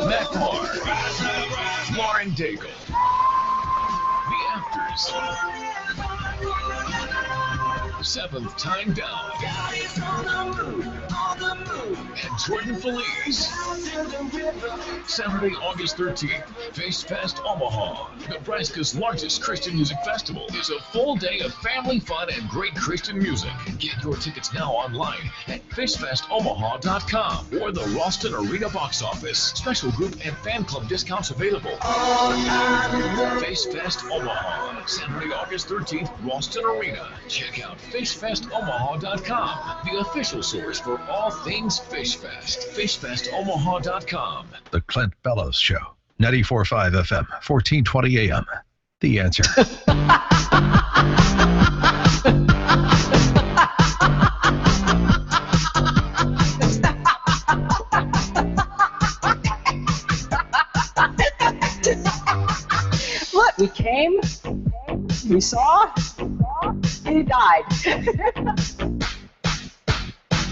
Matt Marr, Lauren Daigle, The Afters, Seventh Time Down, and Jordan Feliz. Saturday, August 13th, Fish Fest Omaha. Nebraska's largest Christian music festival is a full day of family fun and great Christian music. Get your tickets now online at fishfestomaha.com or the Ralston Arena box office. Special group and fan club discounts available. Fish Fest Omaha, Saturday, August 13th, Ralston Arena. Check out fishfestomaha.com, the official source for all things Fish Fest. fishfestomaha.com. The Clint Bellows Show, 94.5 FM, 1420 AM. The Answer. Look, we came, we saw, he died.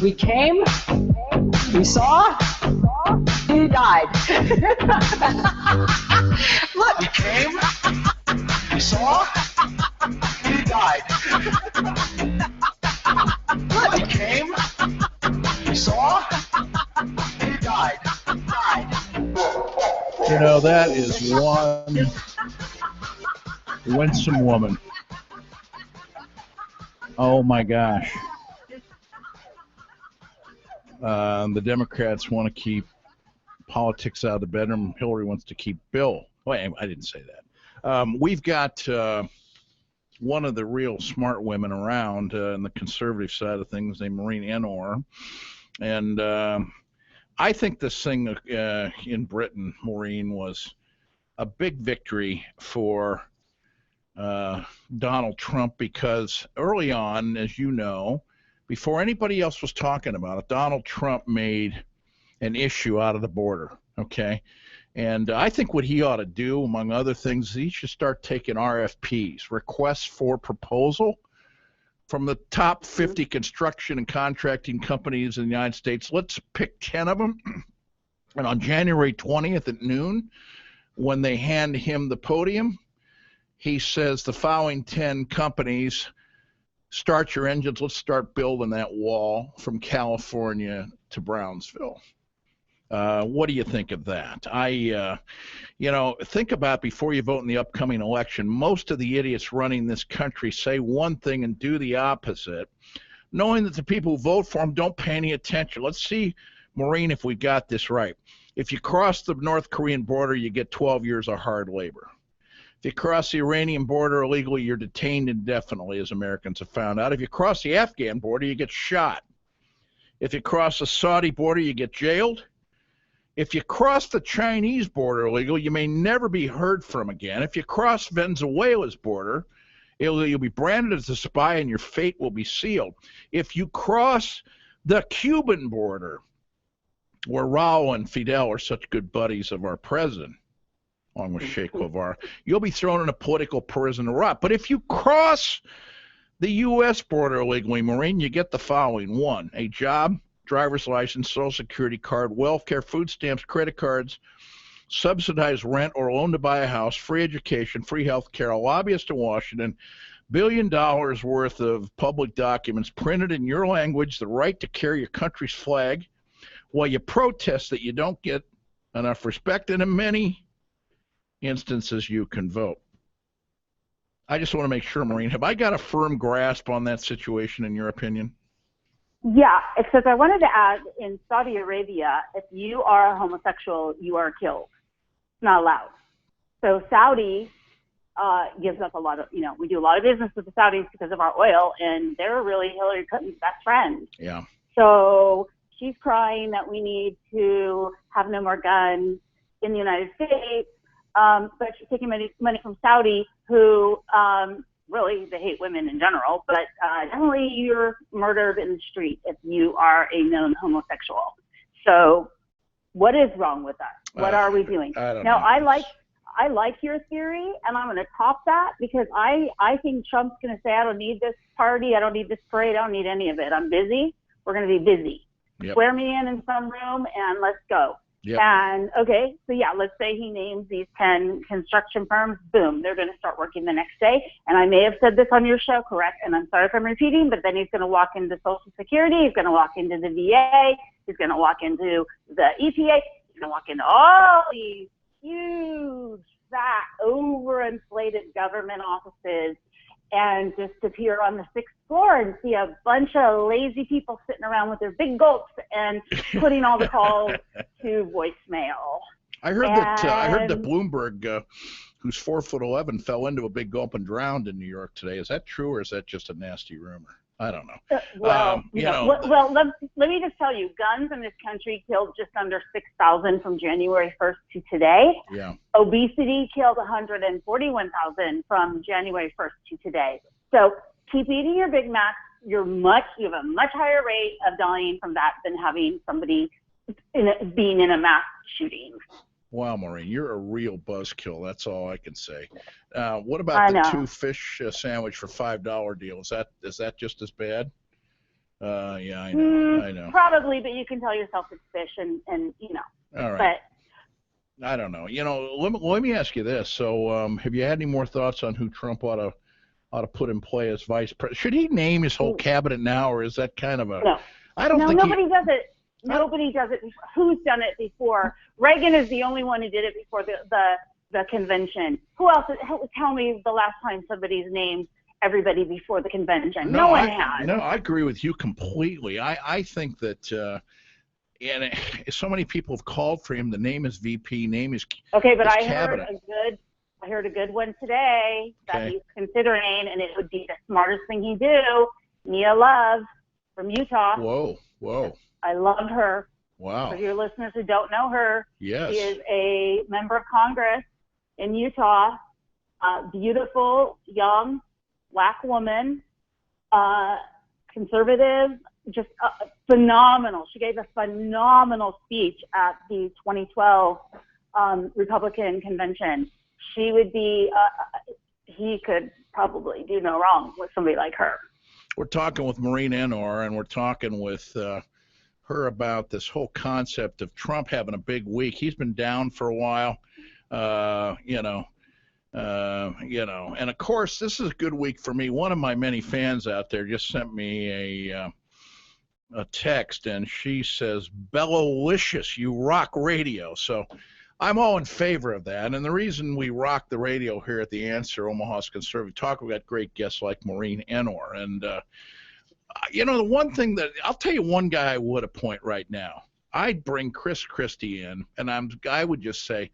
We came, we saw, he died. Look, we came, we saw, he died. Look, we came, we saw, he died. You know, that is one winsome woman. Oh my gosh. The Democrats want to keep politics out of the bedroom. Hillary wants to keep Bill. Well, I didn't say that. We've got one of the real smart women around in the conservative side of things named Maureen Enor. And I think this thing in Britain, Maureen, was a big victory for Donald Trump, because early on, as you know, before anybody else was talking about it, Donald Trump made an issue out of the border, okay? And I think what he ought to do, among other things, is he should start taking RFPs, requests for proposal, from the top 50 construction and contracting companies in the United States. Let's pick 10 of them, and on January 20th at noon, when they hand him the podium, he says the following 10 companies, start your engines. Let's start building that wall from California to Brownsville. What do you think of that? Think about before you vote in the upcoming election. Most of the idiots running this country say one thing and do the opposite, knowing that the people who vote for them don't pay any attention. Let's see, Maureen, if we got this right. If you cross the North Korean border, you get 12 years of hard labor. If you cross the Iranian border illegally, you're detained indefinitely, as Americans have found out. If you cross the Afghan border, you get shot. If you cross the Saudi border, you get jailed. If you cross the Chinese border illegally, you may never be heard from again. If you cross Venezuela's border, you'll be branded as a spy and your fate will be sealed. If you cross the Cuban border, where Raul and Fidel are such good buddies of our president, along with Che Guevara, you'll be thrown in a political prison to rot. But if you cross the U.S. border illegally, Maureen, you get the following. 1, a job, driver's license, social security card, welfare, food stamps, credit cards, subsidized rent or loan to buy a house, free education, free health care, a lobbyist in Washington, $1 billion worth of public documents printed in your language, the right to carry your country's flag, while you protest that you don't get enough respect, and in many instances you can vote. I just want to make sure, Maureen, have I got a firm grasp on that situation in your opinion? Yeah, except I wanted to add, in Saudi Arabia, if you are a homosexual, you are killed. It's not allowed. So Saudi gives us a lot of, we do a lot of business with the Saudis because of our oil, and they're really Hillary Clinton's best friend. Yeah. So she's crying that we need to have no more guns in the United States, but she's taking money from Saudi, who really, they hate women in general, but definitely you're murdered in the street if you are a known homosexual. So what is wrong with us? What are we doing? I don't know. I like your theory, and I'm going to top that because I think Trump's going to say, I don't need this party, I don't need this parade, I don't need any of it. I'm busy. We're going to be busy. Yep. Swear me in some room, and let's go. Yep. And okay, so yeah, let's say he names these 10 construction firms. Boom, they're going to start working the next day. And I may have said this on your show, correct? And I'm sorry if I'm repeating, but then he's going to walk into Social Security, he's going to walk into the VA, he's going to walk into the EPA, he's going to walk into all these huge, fat, overinflated government offices, and just appear on the 6th floor and see a bunch of lazy people sitting around with their big gulps and putting all the calls to voicemail. I heard that Bloomberg, who's 4'11", fell into a big gulp and drowned in New York today. Is that true, or is that just a nasty rumor? I don't know. Well, let me just tell you, guns in this country killed just under 6,000 from January 1st to today. Yeah. Obesity killed 141,000 from January 1st to today. So keep eating your Big Macs. You have a much higher rate of dying from that than having somebody being in a mass shooting. Wow, Maureen, you're a real buzzkill. That's all I can say. What about the 2 fish sandwich for $5 deal? Is that just as bad? Yeah, I know. Probably, but you can tell yourself it's fish, and All right. But I don't know. Let me ask you this. So, have you had any more thoughts on who Trump ought to put in play as vice president? Should he name his whole cabinet now, or is that kind of a? No. I don't think nobody does it. Nobody does it. Who's done it before? Reagan is the only one who did it before the convention. Who else? Tell me the last time somebody's named everybody before the convention. No one has. No, I agree with you completely. I think that, and so many people have called for him. The name is VP. Name is okay, but I cabinet. heard a good one today that he's considering, and it would be the smartest thing he'd do. Mia Love from Utah. Whoa. I love her. Wow. For your listeners who don't know her, yes. She is a member of Congress in Utah, beautiful, young, black woman, conservative, just phenomenal. She gave a phenomenal speech at the 2012 Republican convention. She would be, he could probably do no wrong with somebody like her. We're talking with Maureen Enor, and we're talking with her about this whole concept of Trump having a big week. He's been down for a while. And of course, this is a good week for me. One of my many fans out there just sent me a text, and she says, "Bellowlicious, you rock radio." So I'm all in favor of that. And the reason we rock the radio here at The Answer, Omaha's Conservative Talk, we've got great guests like Maureen Enor. And, the one thing that I'll tell you, one guy I would appoint right now, I'd bring Chris Christie in, and I would just say,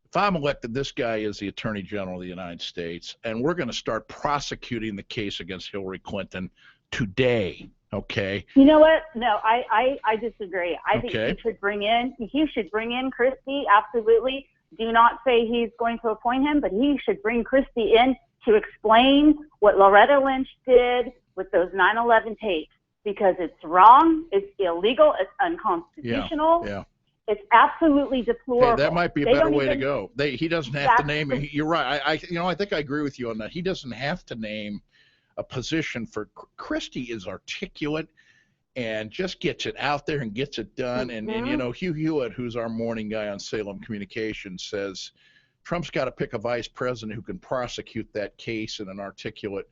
if I'm elected, this guy is the Attorney General of the United States, and we're going to start prosecuting the case against Hillary Clinton today. Okay. You know what? No, I disagree. I think Okay. he should bring in Christie. Absolutely. Do not say he's going to appoint him, but he should bring Christie in to explain what Loretta Lynch did with those 9/11 tapes, because it's wrong, it's illegal, it's unconstitutional. Yeah. It's absolutely deplorable. Hey, that might be a They better don't way to even- go. He doesn't have to name it. You're right. I think I agree with you on that. He doesn't have to name a position for Christie is articulate and just gets it out there and gets it done. And Hugh Hewitt, who's our morning guy on Salem Communications, says Trump's got to pick a vice president who can prosecute that case in an articulate,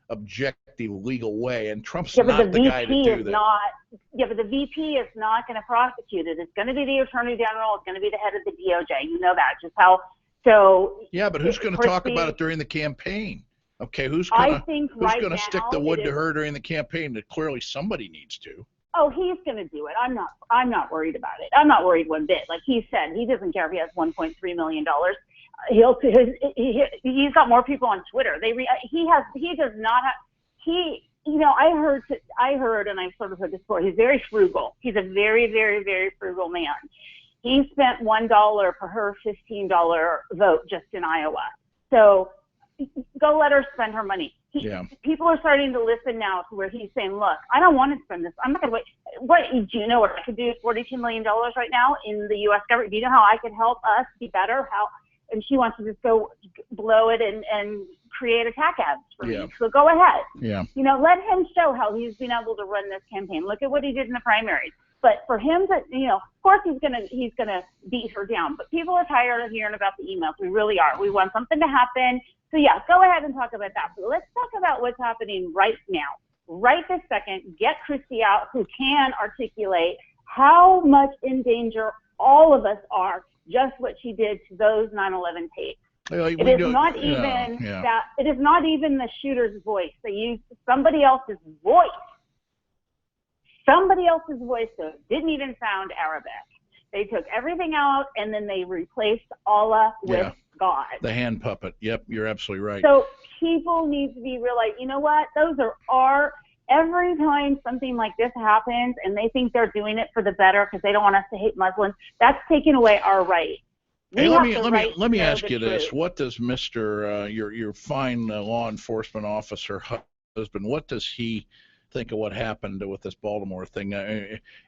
objective, legal way. And Trump's not the guy to do that. But the VP is not going to prosecute it. It's going to be the Attorney General. It's going to be the head of the DOJ. You know that. Just how. So. Yeah, but who's going to talk about it during the campaign? Okay, who's going to stick the wood to her during the campaign? That clearly somebody needs to. Oh, he's going to do it. I'm not worried about it. I'm not worried one bit. Like he said, he doesn't care if he has $1.3 million. He's got more people on Twitter. He does not have. I heard, and I've sort of heard this before. He's very frugal. He's a very, very, very frugal man. He spent $1 for her $15 vote just in Iowa. So. Go let her spend her money. People are starting to listen now to where he's saying, look, I don't want to spend this. I'm not going to wait. What do you know what I could do with $42 million right now in the U.S. government? Do you know how I could help us be better? And she wants to just go blow it and create attack ads for me. So go ahead. Yeah. Let him show how he's been able to run this campaign. Look at what he did in the primaries. But for him to, of course he's gonna beat her down. But people are tired of hearing about the emails. We really are. We want something to happen. So yeah, go ahead and talk about that. But let's talk about what's happening right now, right this second. Get Christie out, who can articulate how much in danger all of us are. Just what she did to those 9/11 tapes. It is not even the shooter's voice. They used somebody else's voice. So it didn't even sound Arabic. They took everything out, and then they replaced Allah with God. The hand puppet. Yep, you're absolutely right. So people need to be realized, you know what? Those are every time something like this happens and they think they're doing it for the better because they don't want us to hate Muslims, that's taking away our right. Hey, let me ask you this. What does Mr. Your fine law enforcement officer husband, what does he think of what happened with this Baltimore thing?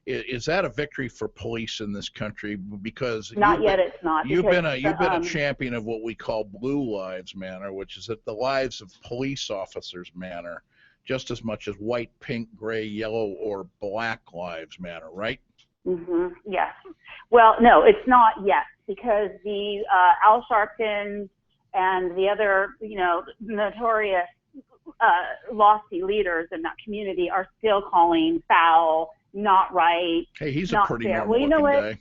Is that a victory for police in this country? Because not yet, it's not. You've been a champion of what we call Blue Lives Matter, which is that the lives of police officers matter just as much as white, pink, gray, yellow, or black lives matter, right? Mm-hmm. Yes. Well, no, it's not yet, because the Al Sharpton and the other, notorious lofty leaders in that community are still calling foul, not right. Hey, he's not a pretty fair. normal looking guy.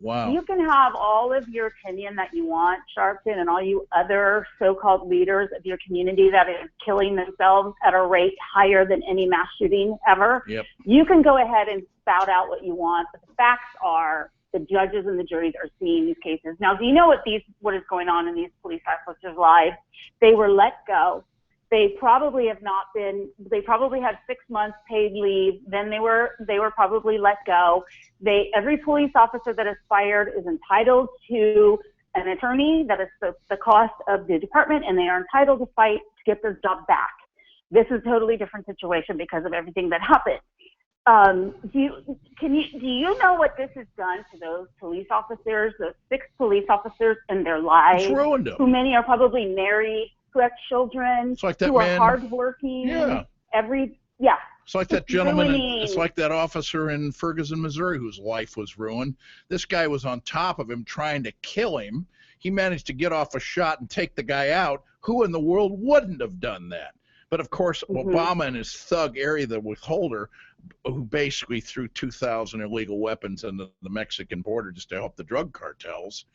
Wow. You can have all of your opinion that you want, Sharpton, and all you other so-called leaders of your community that is killing themselves at a rate higher than any mass shooting ever. Yep. You can go ahead and spout out what you want, but the facts are the judges and the juries are seeing these cases. Now, do you know what is going on in these police officers' lives? They were let go. They probably had 6 months paid leave. Then they were probably let go. Every police officer that is fired is entitled to an attorney that is the cost of the department, and they are entitled to fight to get their job back. This is a totally different situation because of everything that happened. Do you know what this has done to those police officers, those 6 police officers in their lives? It's ruined them. Who many are probably married, who have children, it's like that who man, are hardworking. Yeah. It's like that gentleman. It's like that officer in Ferguson, Missouri, whose life was ruined. This guy was on top of him, trying to kill him. he managed to get off a shot and take the guy out. Who in the world wouldn't have done that? But, of course, Obama and his thug area, the withholder, who basically threw 2,000 illegal weapons into the Mexican border just to help the drug cartels,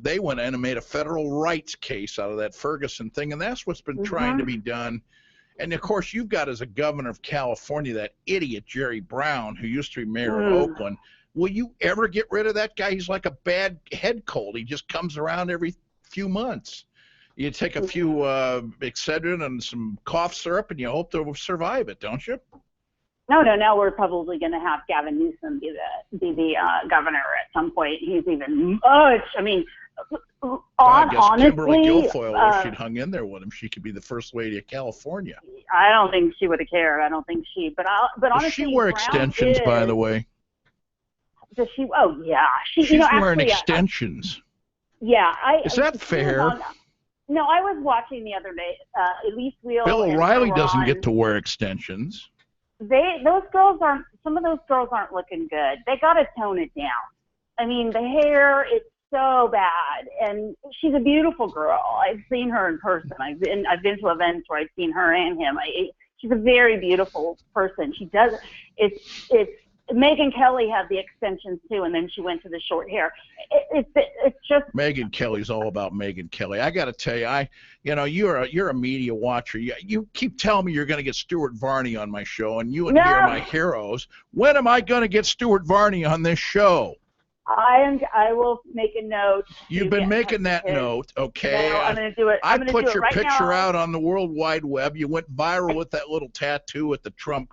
they went in and made a federal rights case out of that Ferguson thing, and that's what's been trying to be done. And, of course, you've got as a governor of California that idiot Jerry Brown, who used to be mayor of Oakland. Will you ever get rid of that guy? He's like a bad head cold. He just comes around every few months. You take a few Excedrin and some cough syrup, and you hope they'll survive it, don't you? No. Now we're probably going to have Gavin Newsom be the governor at some point. He's even I guess honestly, Kimberly Guilfoyle, if she'd hung in there with him, she could be the first lady of California. I don't think she would have cared. I don't think she. But honestly, does she wear extensions, by the way? Does she? Oh yeah, she's wearing extensions. Yeah, is that fair? No, I was watching the other day. Elise Wheel. Bill O'Reilly doesn't get to wear extensions. Those girls aren't. Some of those girls aren't looking good. They got to tone it down. I mean, the hair is so bad, and she's a beautiful girl. I've seen her in person. I've been to events where I've seen her and him. She's a very beautiful person. She does. It's Megyn Kelly had the extensions too, and then she went to the short hair. It's just Megyn Kelly's all about Megyn Kelly. I got to tell you, you're a media watcher. You keep telling me you're going to get Stuart Varney on my show, and you and he are my heroes. When am I going to get Stuart Varney on this show? I will make a note. You've been making that note, okay? No, I'm going to do it. I put your picture out on the World Wide Web. You went viral with that little tattoo with the Trump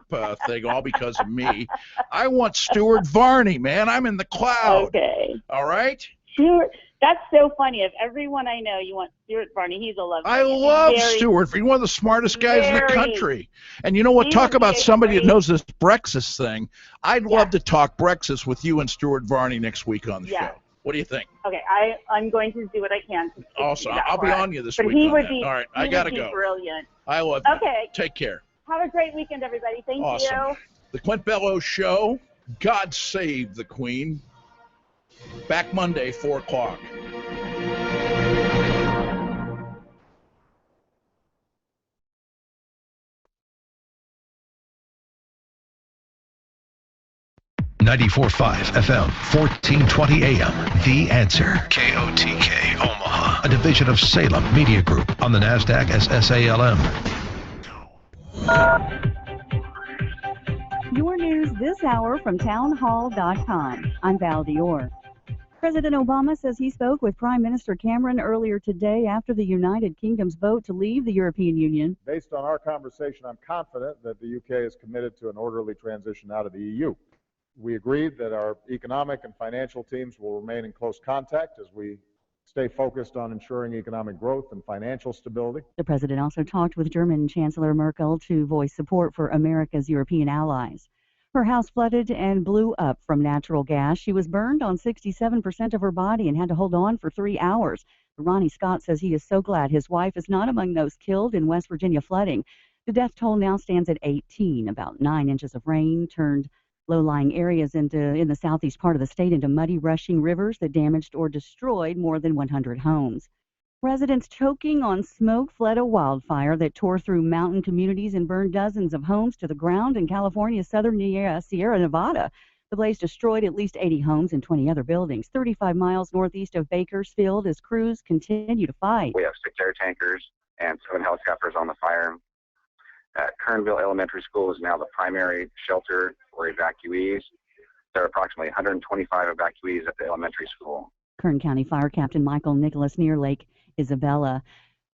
thing, all because of me. I want Stuart Varney, man. I'm in the cloud. Okay. All right? Stuart, that's so funny. Of everyone I know, you want Stuart Varney. He's a lovely. I love Stuart. He's one of the smartest guys in the country. And you know what? Talk about somebody that knows this Brexit thing. I'd love to talk Brexit with you and Stuart Varney next week on the show. What do you think? Okay, I'm going to do what I can. Also, I'll be on you this week. He would be. All right, I gotta go. Brilliant. I love you. Okay. Take care. Have a great weekend, everybody. Thank you. The Clint Bellows Show. God save the Queen. Back Monday, 4 o'clock. .94.5 FM, 1420 AM. The Answer. KOTK, Omaha. A division of Salem Media Group on the NASDAQ as SALM. Your news this hour from townhall.com. I'm Val Dior. President Obama says he spoke with Prime Minister Cameron earlier today after the United Kingdom's vote to leave the European Union. Based on our conversation, I'm confident that the UK is committed to an orderly transition out of the EU. We agreed that our economic and financial teams will remain in close contact as we stay focused on ensuring economic growth and financial stability. The president also talked with German Chancellor Merkel to voice support for America's European allies. Her house flooded and blew up from natural gas. She was burned on 67% of her body and had to hold on for 3 hours. Ronnie Scott says he is so glad his wife is not among those killed in West Virginia flooding. The death toll now stands at 18. About 9 inches of rain turned low-lying areas in the southeast part of the state into muddy, rushing rivers that damaged or destroyed more than 100 homes. Residents choking on smoke fled a wildfire that tore through mountain communities and burned dozens of homes to the ground in California's southern Sierra Nevada. The blaze destroyed at least 80 homes and 20 other buildings, 35 miles northeast of Bakersfield as crews continue to fight. We have 6 air tankers and 7 helicopters on the fire. Kernville Elementary School is now the primary shelter for evacuees. There are approximately 125 evacuees at the elementary school. Kern County Fire Captain Michael Nicholas near Lake Isabella.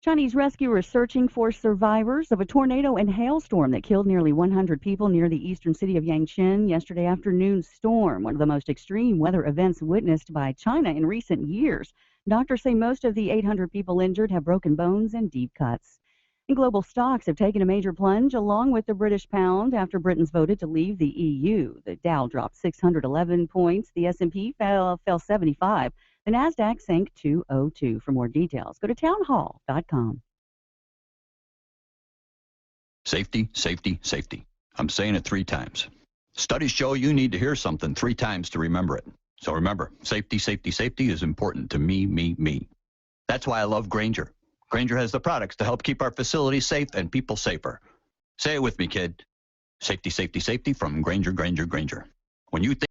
Chinese rescuers searching for survivors of a tornado and hailstorm that killed nearly 100 people near the eastern city of Yangqin yesterday afternoon's storm, one of the most extreme weather events witnessed by China in recent years. Doctors say most of the 800 people injured have broken bones and deep cuts. And global stocks have taken a major plunge along with the British pound after Britain's voted to leave the EU. The Dow dropped 611 points. The S&P fell 75. The NASDAQ sank 202. For more details, go to townhall.com. Safety, safety, safety. I'm saying it 3 times. Studies show you need to hear something 3 times to remember it. So remember, safety, safety, safety is important to me. That's why I love Grainger. Grainger has the products to help keep our facilities safe and people safer. Say it with me, kid. Safety, safety, safety from Grainger, Grainger, Grainger. When you think